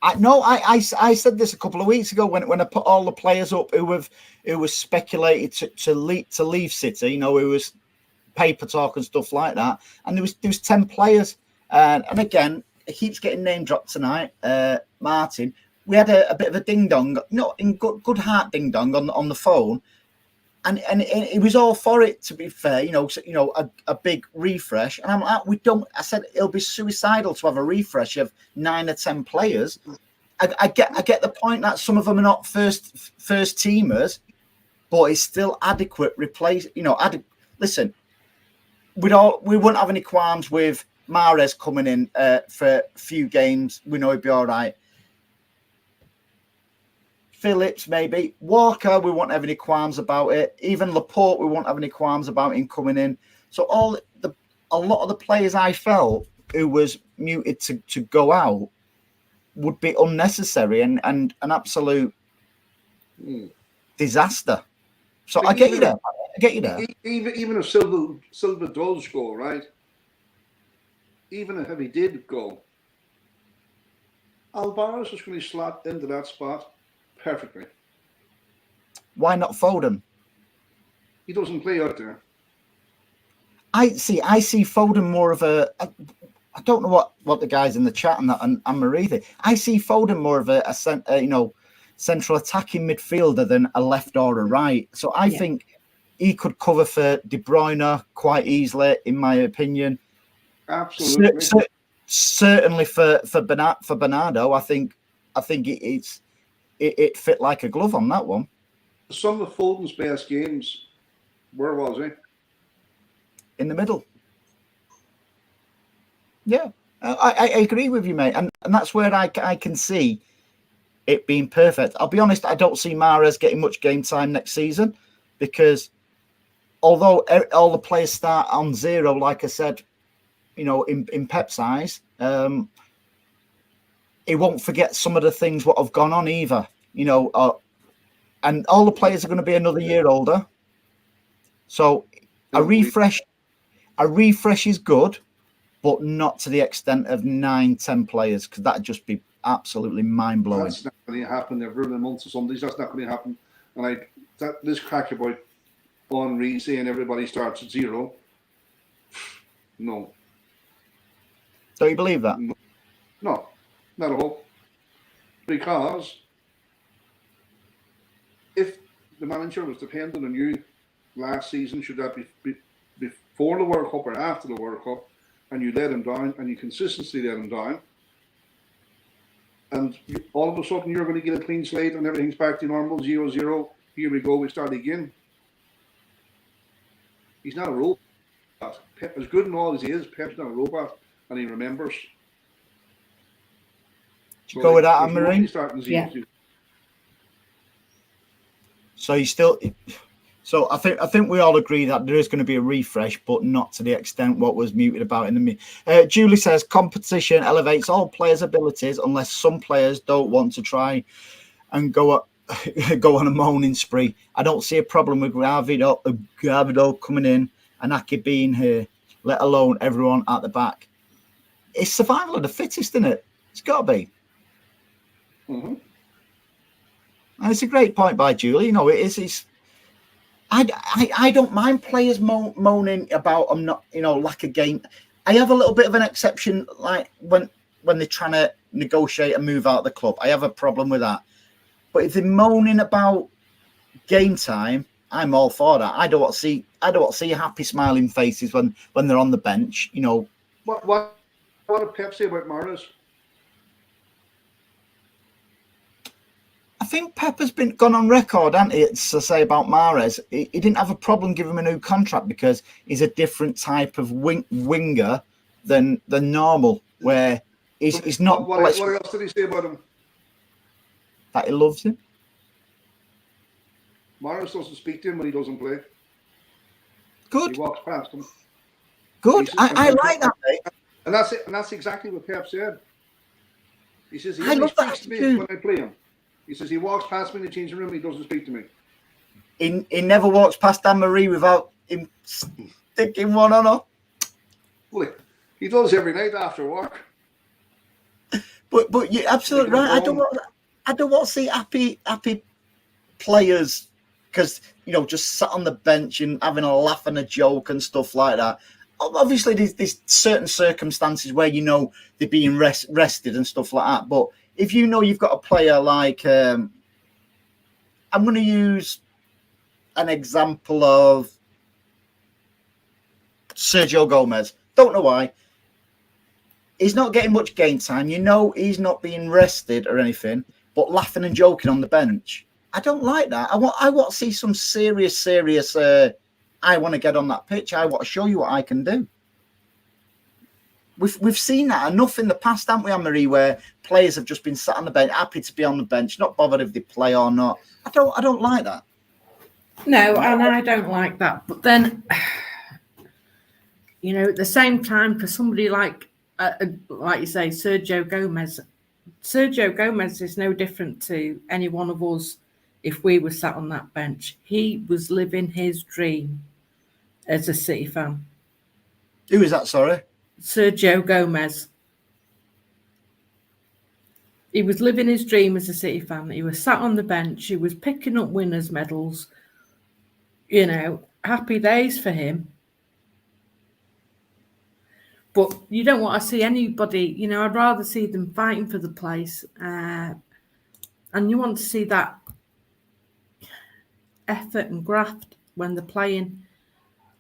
I said this a couple of weeks ago when I put all the players up who was speculated to leave City, who was paper talk and stuff like that, and there was 10 players, and again it keeps getting name dropped tonight. Martin, we had a bit of a ding dong, not in good heart ding dong on the phone. And it was all for it, to be fair, a big refresh. And I'm like, I said it'll be suicidal to have a refresh of 9 or 10 players. I get the point that some of them are not first teamers, but it's still adequate replace. Listen, we wouldn't have any qualms with Mahrez coming in for a few games. We know he'd be all right. Phillips, maybe. Walker, we won't have any qualms about it. Even Laporte, we won't have any qualms about him coming in. So a lot of the players I felt who was muted to go out would be unnecessary and an absolute disaster. So I get you there. Even if Silva does go, right? Even if he did go, Alvarez is going to slot into that spot perfectly. Why not Foden? He doesn't play out there. I see Foden more of a. I don't know what the guys in the chat and Marie think. I see Foden more of a central attacking midfielder than a left or a right. So I think he could cover for De Bruyne quite easily, in my opinion. Absolutely. Certainly for Bernardo, I think it fit like a glove on that one. Some of Foden's best games, where was he? In the middle. Yeah, I agree with you, mate. And that's where I can see it being perfect. I'll be honest, I don't see Mahrez getting much game time next season because although all the players start on zero, like I said, in Pep's eyes, he won't forget some of the things what have gone on either, and all the players are going to be another year older. So a refresh is good, but not to the extent of 9-10 players, because that'd just be absolutely mind blowing. That's not going to happen every month or Sundays. That's not going to happen. And this crack about Henry saying everybody starts at zero. No. Do you believe that? No, not at all. Because if the manager was dependent on you last season, should that be before the World Cup or after the World Cup, and you let him down, and you consistently let him down, and all of a sudden you're going to get a clean slate and everything's back to normal, 0-0, here we go, we start again. He's not a robot. Pep, as good and all as he is, Pep's not a robot, and he remembers. Did you go with that, Anne-Marie? Yeah. So you still... So I think we all agree that there is going to be a refresh, but not to the extent what was muted about in the Julie says competition elevates all players' abilities unless some players don't want to try and go on a moaning spree. I don't see a problem with Garvido coming in and Aki being here, let alone everyone at the back. It's survival of the fittest, isn't it? It's got to be. Mm-hmm. And it's a great point by Julie. It is. It's. I don't mind players moaning about I'm not, lack of game. I have a little bit of an exception, like when they're trying to negotiate and move out of the club. I have a problem with that. But if they're moaning about game time, I'm all for that. I don't want to see happy smiling faces when they're on the bench. What did Pep say about Mahrez? I think Pep has gone on record, hasn't he, to say about Mahrez. He didn't have a problem giving him a new contract because he's a different type of winger than normal, where he's not. What else did he say about him? That he loves him. Mahrez doesn't speak to him when he doesn't play. Good. He walks past him. Good. I like that, mate. And that's it. And that's exactly what Pep said. He says he I only love that speaks to me when I play him. He says he walks past me in the changing room. He doesn't speak to me. He never walks past Anne-Marie without him sticking one on her. Well, he does every night after work. But you're absolutely right. I don't want to see happy players because just sat on the bench and having a laugh and a joke and stuff like that. Obviously, there's certain circumstances where they're being rested and stuff like that. But if you've got a player like, I'm going to use an example of Sergio Gomez. Don't know why. He's not getting much game time. He's not being rested or anything, but laughing and joking on the bench. I don't like that. I want to see some serious. I want to get on that pitch. I want to show you what I can do. We've seen that enough in the past, haven't we, Anne-Marie, where players have just been sat on the bench, happy to be on the bench, not bothered if they play or not. I don't like that. No, and I don't like that. But then, at the same time, for somebody like you say, Sergio Gomez is no different to any one of us if we were sat on that bench. He was living his dream as a City fan. Who is that, sorry? Sergio Gomez. He was living his dream as a City fan. He was sat on the bench. He was picking up winners' medals. Happy days for him. But you don't want to see anybody, I'd rather see them fighting for the place. And you want to see that effort and graft when they're playing.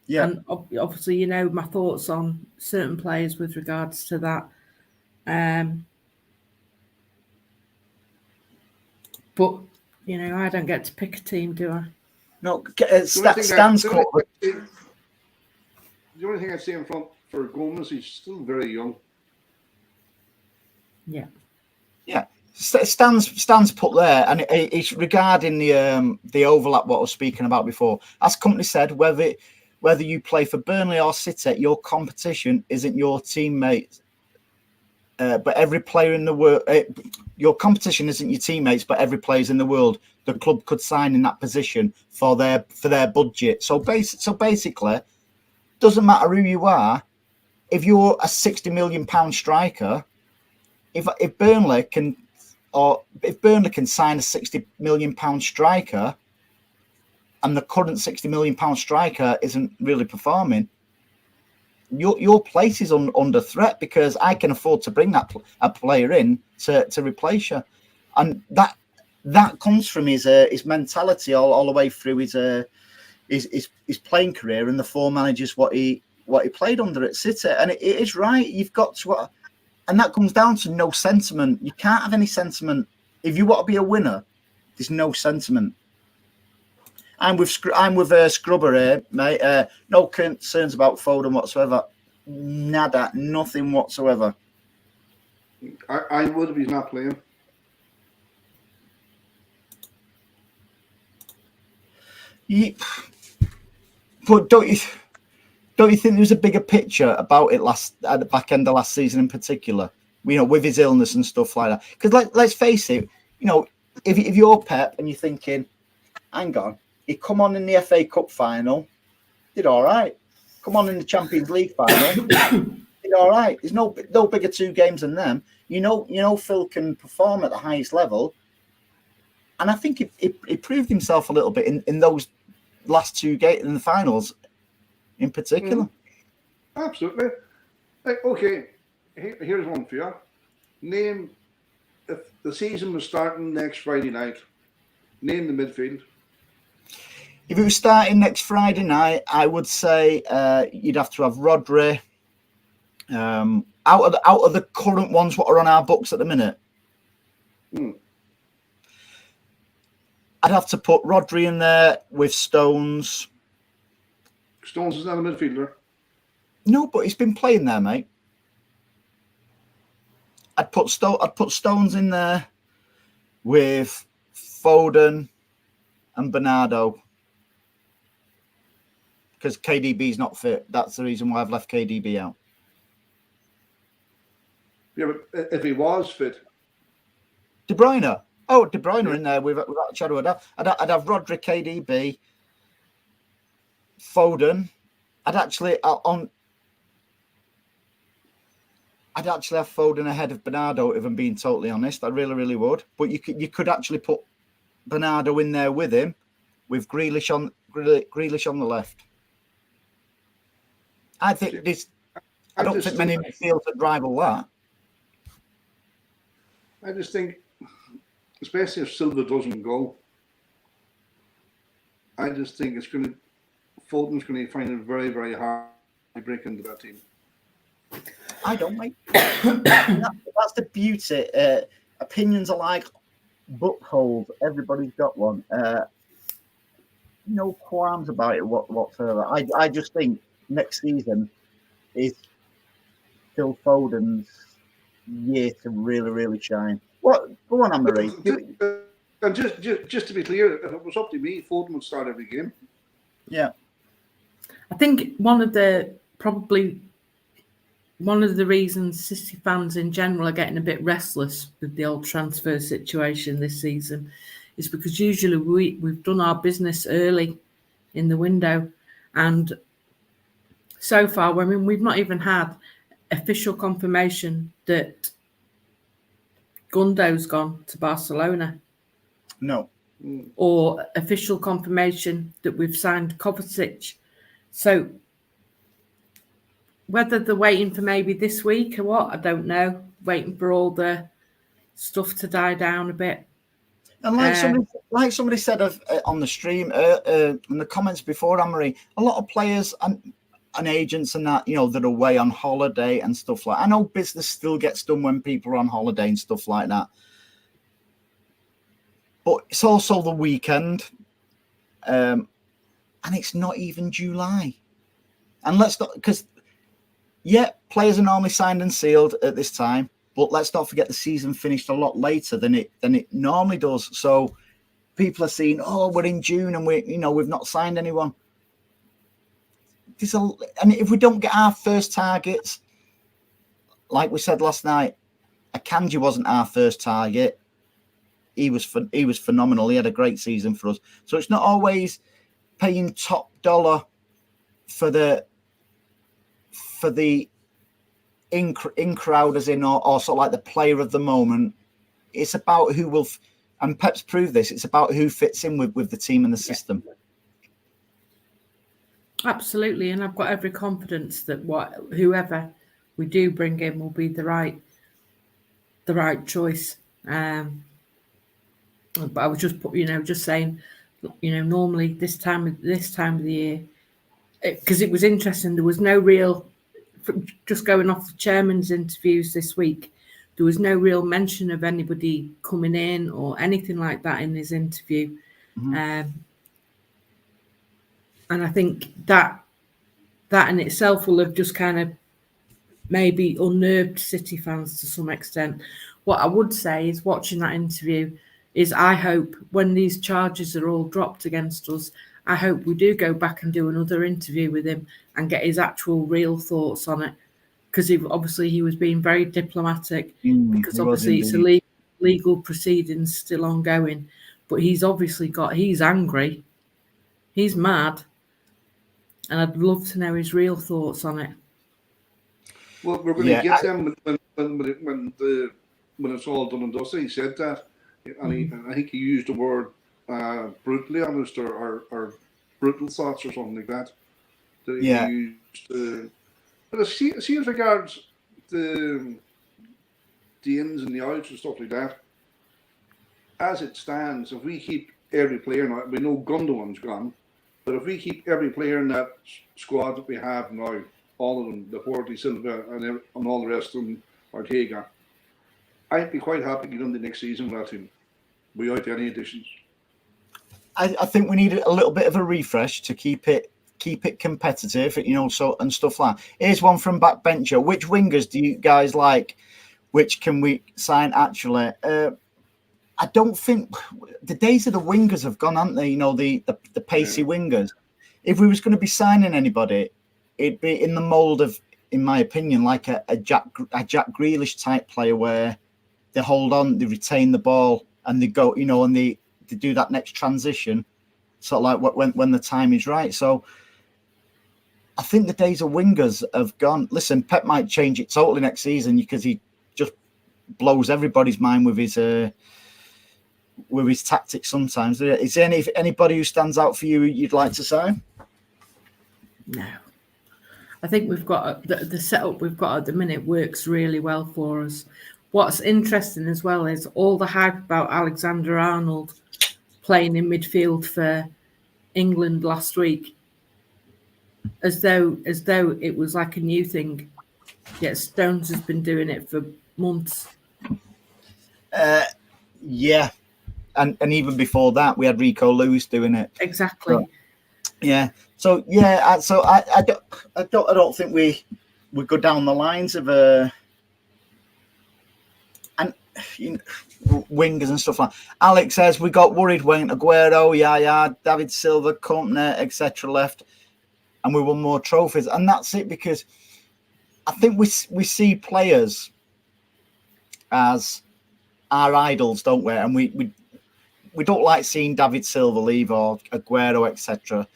Yeah. And obviously, my thoughts on certain players with regards to that. But, I don't get to pick a team, do I? No, Stan's covered. The only thing I'd say in front for Gomez, he's still very young. Yeah. Yeah. Stan's put there, and it's regarding the overlap what I was speaking about before. As company said, whether you play for Burnley or City, your competition isn't your teammates, but every player in the world. Your competition isn't your teammates, but every player's in the world. The club could sign in that position for their budget. So basically, doesn't matter who you are. If you're a £60 million striker, if Burnley can sign a £60 million striker, and the current £60 million striker isn't really performing, your place is under threat, because I can afford to bring a player in to replace you, and that comes from his mentality all the way through his playing career and the four managers what he played under at City. And it is right. You've got to, and that comes down to no sentiment. You can't have any sentiment if you want to be a winner. There's no sentiment. I'm with Scrubber here, mate. No concerns about Foden whatsoever. Nada, nothing whatsoever. I would if he's not playing. But don't you think there was a bigger picture about it at the back end of last season in particular? With his illness and stuff like that. Because let's face it, if you're Pep and you're thinking, hang on, he come on in the FA Cup final, did all right. Come on in the Champions League final, did all right. There's no bigger two games than them. Phil can perform at the highest level, and I think he proved himself a little bit in those last two games in the finals, in particular. Absolutely. Okay, here's one for you. Name, if the season was starting next Friday night, name the midfield. If it was starting next Friday night, I would say you'd have to have Rodri. Out of the current ones what are on our books at the minute, I'd have to put Rodri in there with Stones. Stones is not a midfielder. No, but he's been playing there, mate. I'd put Stones in there with Foden and Bernardo, because KDB's not fit. That's the reason why I've left KDB out. Yeah, but if he was fit, De Bruyne. Oh, De Bruyne in there without a shadow of a doubt. I'd have Rodri, KDB, Foden. I'd actually have Foden ahead of Bernardo, if I'm being totally honest. I really, really would. But you could actually put Bernardo in there with him, with Grealish on the left. I think this. I don't think many midfielders would rival that. I just think, especially if Silva doesn't go, I just think Foden's going to find it very, very hard to break into that team. I don't, mate. That's the beauty. Opinions are like buttholes. Everybody's got one. No qualms about it whatsoever. I just think next season is Phil Foden's year to really, really shine. What? Go on, Anne-Marie. And just to be clear, if it was up to me, Foden would start every game. Yeah. I think one of the reasons City fans in general are getting a bit restless with the old transfer situation this season is because usually we've done our business early in the window, and so far, we've not even had official confirmation that Gundo's gone to Barcelona. No. Or official confirmation that we've signed Kovacic. So whether they're waiting for maybe this week or what, I don't know. Waiting for all the stuff to die down a bit. And like somebody said on the stream, in the comments before, Anne-Marie, a lot of players and agents and that, that are away on holiday and stuff like that. I know business still gets done when people are on holiday and stuff like that. But it's also the weekend. And it's not even July. And let's not, because, players are normally signed and sealed at this time. But let's not forget the season finished a lot later than it normally does. So people are saying, "Oh, we're in June and we've not signed anyone." And if we don't get our first targets, like we said last night, Akanji wasn't our first target. He was phenomenal. He had a great season for us. So it's not always paying top dollar for the in crowd, as in, or sort of like the player of the moment. It's about who will, and Pep's proved this. It's about who fits in with the team and the system. Absolutely, and I've got every confidence that whoever we do bring in will be the right choice. But I was just saying, normally this time of the year, because it was interesting. There was no real, just going off the chairman's interviews this week, there was no real mention of anybody coming in or anything like that in his interview. Mm-hmm. And I think that in itself will have just kind of maybe unnerved City fans to some extent. What I would say is, watching that interview, is I hope when these charges are all dropped against us, I hope we do go back and do another interview with him and get his actual real thoughts on it. Because he was being very diplomatic, because obviously it's a legal proceedings still ongoing. But he's angry, he's mad, and I'd love to know his real thoughts on it. Well, we're going to get them when it's all done and dusted. He said that, and I think he used the word brutally honest or brutal thoughts or something like that. That he used. But see as regards the ins and the outs and stuff like that, as it stands, if we keep every player, now we know Gundogan's gone, but if we keep every player in that squad that we have now, all of them, the Porty, Silva, and all the rest of them, Ortega, I'd be quite happy to get on the next season with that team without any additions. I think we need a little bit of a refresh to keep it competitive, so and stuff like that. Here's one from Backbencher. Which wingers do you guys like? Which can we sign actually? I don't think the days of the wingers have gone, haven't they? The pacey wingers. If we was going to be signing anybody, it'd be in the mould of, in my opinion, like a Jack Grealish type player, where they hold on, they retain the ball, and they go, and they do that next transition, sort of like when the time is right. So I think the days of wingers have gone. Listen, Pep might change it totally next season because he just blows everybody's mind with his tactics sometimes. Is there anybody who stands out for you you'd like to sign? No. I think we've got the setup we've got at the minute works really well for us. What's interesting as well is all the hype about Alexander-Arnold playing in midfield for England last week, as though it was like a new thing. Yet Stones has been doing it for months. Yeah, and even before that, we had Rico Lewis doing it. Exactly. So, I don't think we go down the lines of wingers and stuff like that. Alex says we got worried when Aguero, David Silva, Company, etc. left, and we won more trophies, and that's it, because I think we see players as our idols, don't we? And we don't like seeing David Silva leave or Aguero, etc.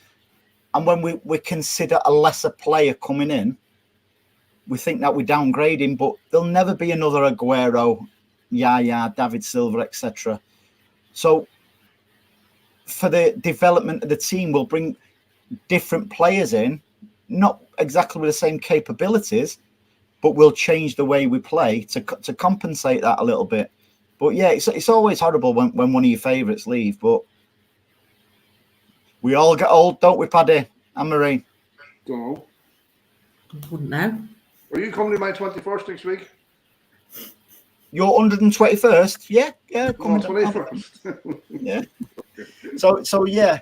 And when we consider a lesser player coming in, we think that we're downgrading, but there'll never be another Aguero, David Silva, etc. So for the development of the team, we'll bring different players in, not exactly with the same capabilities, but we'll change the way we play to compensate that a little bit. But yeah, it's always horrible when one of your favourites leave, but we all get old, don't we, Paddy and Marie? Don't know. Wouldn't know. Are you coming to my 21st next week? Your 121st? Yeah, coming to 21st. Yeah. So yeah,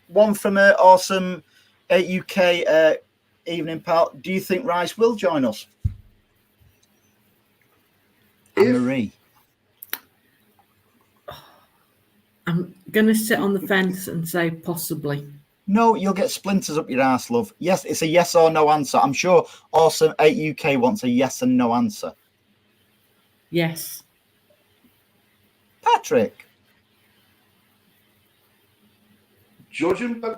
one from awesome UK evening pal. Do you think Rice will join us? Marie. I'm going to sit on the fence and say possibly. No, you'll get splinters up your ass, love. Yes, it's a yes or no answer. I'm sure Awesome 8 UK wants a yes and no answer. Yes. Patrick. Judging by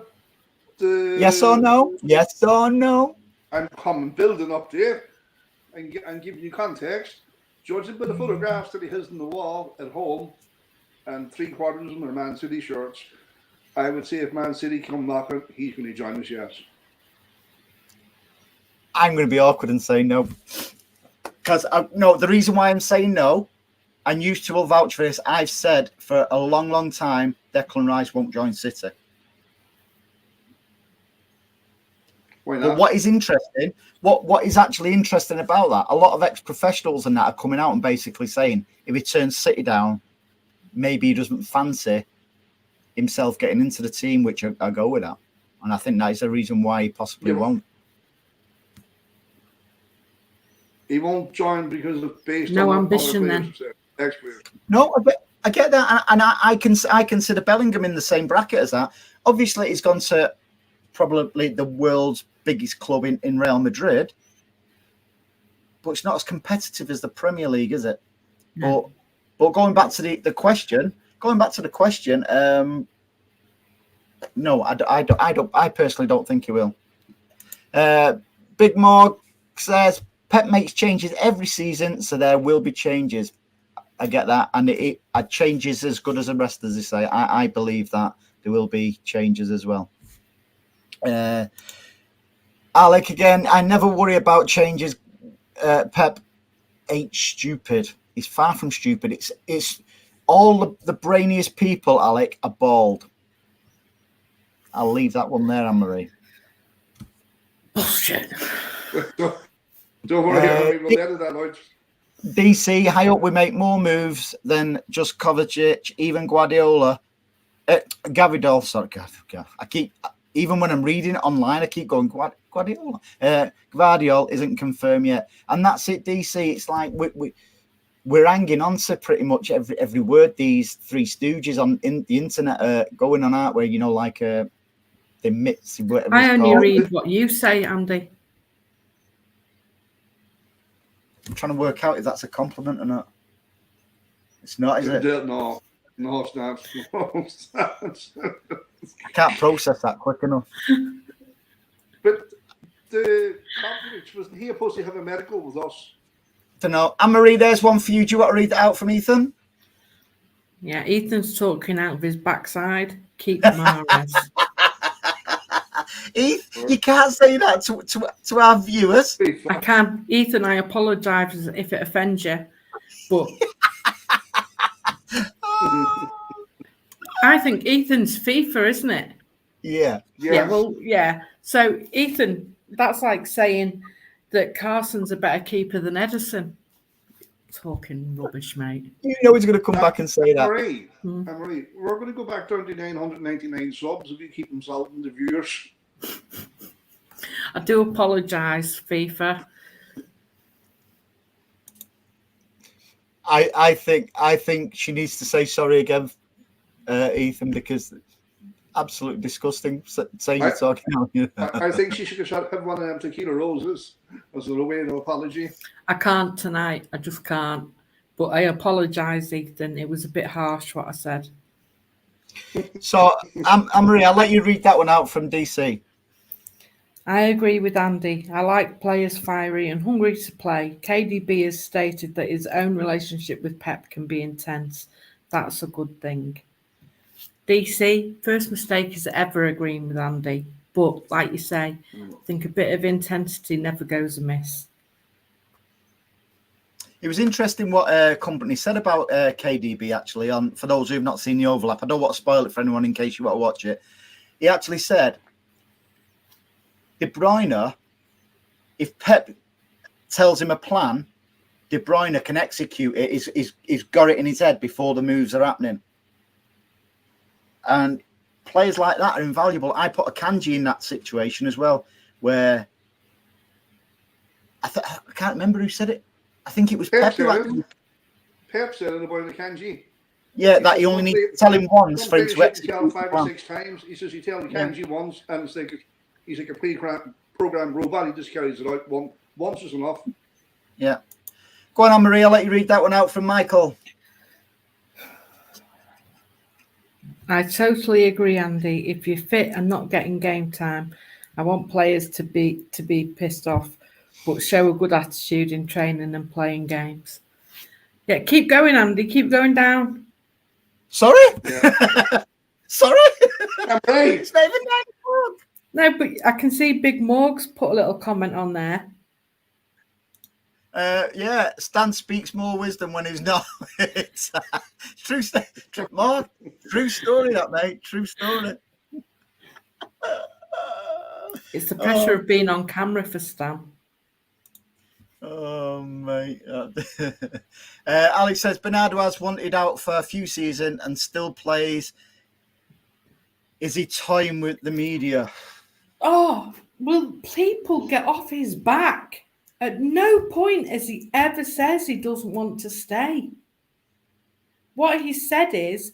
the... Yes or no? Yes or no? I'm coming building up there and giving you context. Judging by the photographs that he has on the wall at home, and 3/4 of them are Man City shirts, I would say if Man City come knocking, he's going to join us, yes. I'm going to be awkward and say no. Because, no, the reason why I'm saying no, and you two will vouch for this, I've said for a long, long time, Declan Rice won't join City. Why not? But what is interesting, what is actually interesting about that, a lot of ex-professionals and that are coming out and basically saying if he turns City down, maybe he doesn't fancy himself getting into the team, which I go with that. And I think that is the reason why he possibly won't. He won't join because of based no on ambition then. No, I get that, and I consider Bellingham in the same bracket as that. Obviously, he's gone to probably the world's biggest club in Real Madrid, but it's not as competitive as the Premier League, is it? No. But going back to the question, no, I personally don't think he will. Big Morg says Pep makes changes every season, so there will be changes. I get that, and it changes as good as the rest, as they say. I believe that there will be changes as well. Alec again, I never worry about changes. Pep ain't stupid. He's far from stupid. It's all the brainiest people, Alec, are bald. I'll leave that one there, Anne-Marie. Bullshit. Don't worry, we'll edit that out. DC, I hope we make more moves than just Kovacic, even Guardiola. Gavidol, sorry, I keep, even when I'm reading it online, I keep going, Guardiola. Guardiola isn't confirmed yet. And that's it, DC. It's like we're hanging on to pretty much every word these three stooges in the internet are going on out where, you know, like the myths. I only read what you say, Andy. I'm trying to work out if that's a compliment or not. It's not, is it? No, it's not. I can't process that quick enough. But the Kovacic, wasn't he supposed to have a medical with us? Don't know. Anne-Marie, there's one for you. Do you want to read that out from Ethan? Yeah, Ethan's talking out of his backside. Keep Mahrez. Heath, you can't say that to our viewers. I can. Ethan, I apologise if it offends you, but I think Ethan's FIFA, isn't it? Yeah. Yeah, well, yeah. So, Ethan, that's like saying that Carson's a better keeper than Edison. Talking rubbish, mate. You know he's going to come back and say that. Marie, we're going to go back down to 999 subs if you keep insulting the viewers. I do apologise, FIFA. I think she needs to say sorry again, Ethan, because absolutely disgusting saying you're talking out here. I think she should have one of them tequila roses as a way of apology. I can't tonight. I just can't. But I apologise, Ethan. It was a bit harsh what I said. So, Anne-Marie, I'll let you read that one out from DC. I agree with Andy. I like players fiery and hungry to play. KDB has stated that his own relationship with Pep can be intense. That's a good thing. DC, first mistake is ever agreeing with Andy. But, like you say, I think a bit of intensity never goes amiss. It was interesting what company said about KDB, actually, for those who've not seen the overlap. I don't want to spoil it for anyone in case you want to watch it. He actually said, De Bruyne, if Pep tells him a plan, De Bruyne can execute it. He's got it in his head before the moves are happening. And players like that are invaluable. I put Akanji in that situation as well, where I can't remember who said it. I think it was Pep. Pep said it about Akanji. Yeah, that you only need to tell him once for him to execute. Tell him 5 or 6 times. He says you tell Akanji once, and it's like he's like a pre-programmed robot. He just carries it out. Once is enough. Yeah. Go on, Anne-Marie. I'll let you read that one out from Michael. I totally agree, Andy. If you're fit and not getting game time, I want players to be pissed off, but show a good attitude in training and playing games. Yeah, keep going, Andy. Keep going down. Sorry? Yeah. Sorry? I'm right. It's not even 9 o'clock. No, but I can see Big Morgs put a little comment on there. Yeah, Stan speaks more wisdom when he's not. It's true story, that, mate. True story. It's the pressure of being on camera for Stan. Oh, mate. Alex says Bernardo has wanted out for a few seasons and still plays. Is he toying with the media? Oh, will people get off his back? At no point has he ever says he doesn't want to stay. What he said is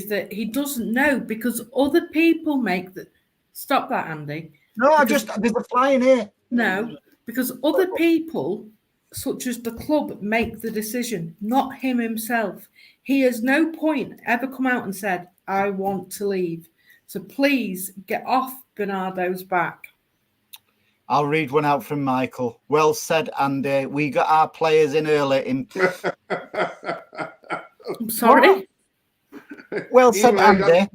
that he doesn't know because other people make the... Stop that, Andy. No, there's a fly in here. No, because other people, such as the club, make the decision, not him himself. He has no point ever come out and said, I want to leave. So please get off Bernardo's back. I'll read one out from Michael. Well said, Andy. We got our players in early. I'm sorry? Well said, Andy.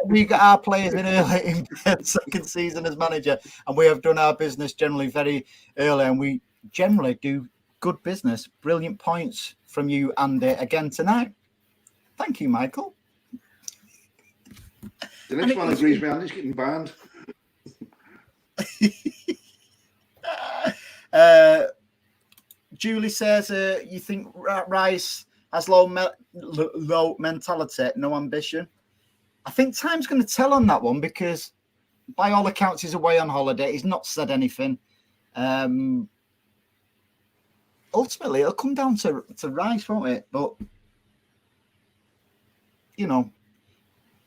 We got our players in early in the second season as manager, and we have done our business generally very early, and we generally do good business. Brilliant points from you, Andy, again tonight. Thank you, Michael. The next one agrees with Andy's getting banned. Julie says, you think Rice has low mentality, no ambition? I think time's going to tell on that one because by all accounts he's away on holiday. He's not said anything. Ultimately, it'll come down to Rice, won't it? But, you know,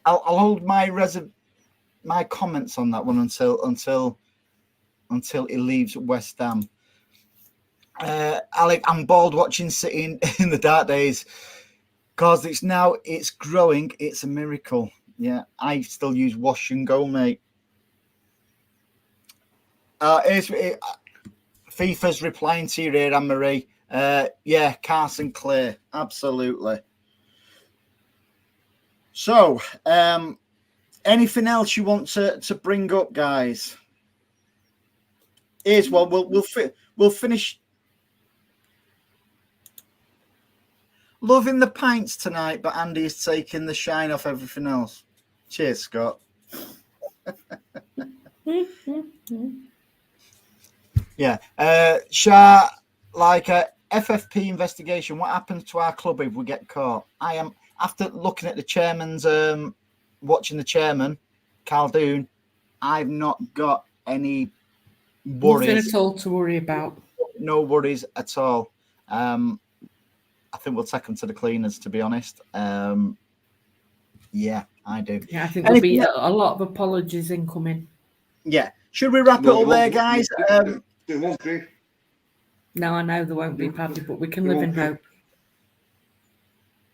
I'll hold my comments on that one until he leaves West Ham. Alec, I'm bored watching City in the dark days because it's growing. It's a miracle. Yeah, I still use wash and go, mate. FIFA's replying to you here, Anne-Marie. Yeah, Carson Clear, absolutely. So, anything else you want to bring up, guys? Here's one. We'll finish. Loving the pints tonight, but Andy is taking the shine off everything else. Cheers, Scott. Yeah. Shah, like a FFP investigation, what happens to our club if we get caught? I am, after looking at the chairman's, watching the chairman, Caldoon, I've not got any worries. Nothing at all to worry about. No worries at all. I think we'll take them to the cleaners, to be honest. Yeah, I do. Yeah, I think there'll be a lot of apologies incoming. Yeah. Should we wrap it up there, guys? There won't be. No, I know there won't be, Paddy, but we can live in hope.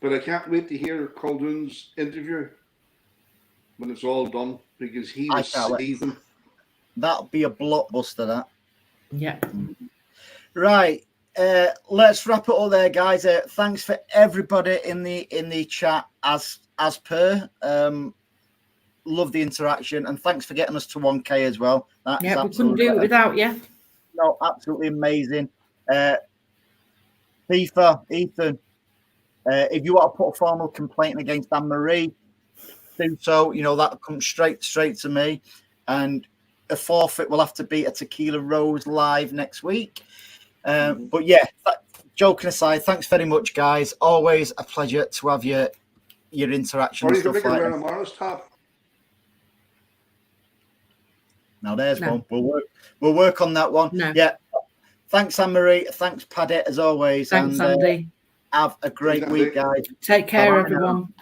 But I can't wait to hear Caldoon's interview when it's all done because he was seething. That'll be a blockbuster, that. Yeah. Right. Let's wrap it all there, guys. Thanks for everybody in the chat as per. Love the interaction and thanks for getting us to 1K as well. Yeah, we couldn't do it without you. No, absolutely amazing. FIFA, Ethan, if you want to put a formal complaint against Anne-Marie, do so. You know, that'll come straight to me. And a forfeit will have to be a Tequila Rose live next week. But yeah, joking aside, thanks very much, guys. Always a pleasure to have your interaction. Or you can make it around tomorrow's top. Now there's one. We'll work on that one. No. Yeah. Thanks, Anne-Marie. Thanks, Paddy, as always. Thanks, Andy. Have a great week, guys. Take care, Bye-bye now. everyone.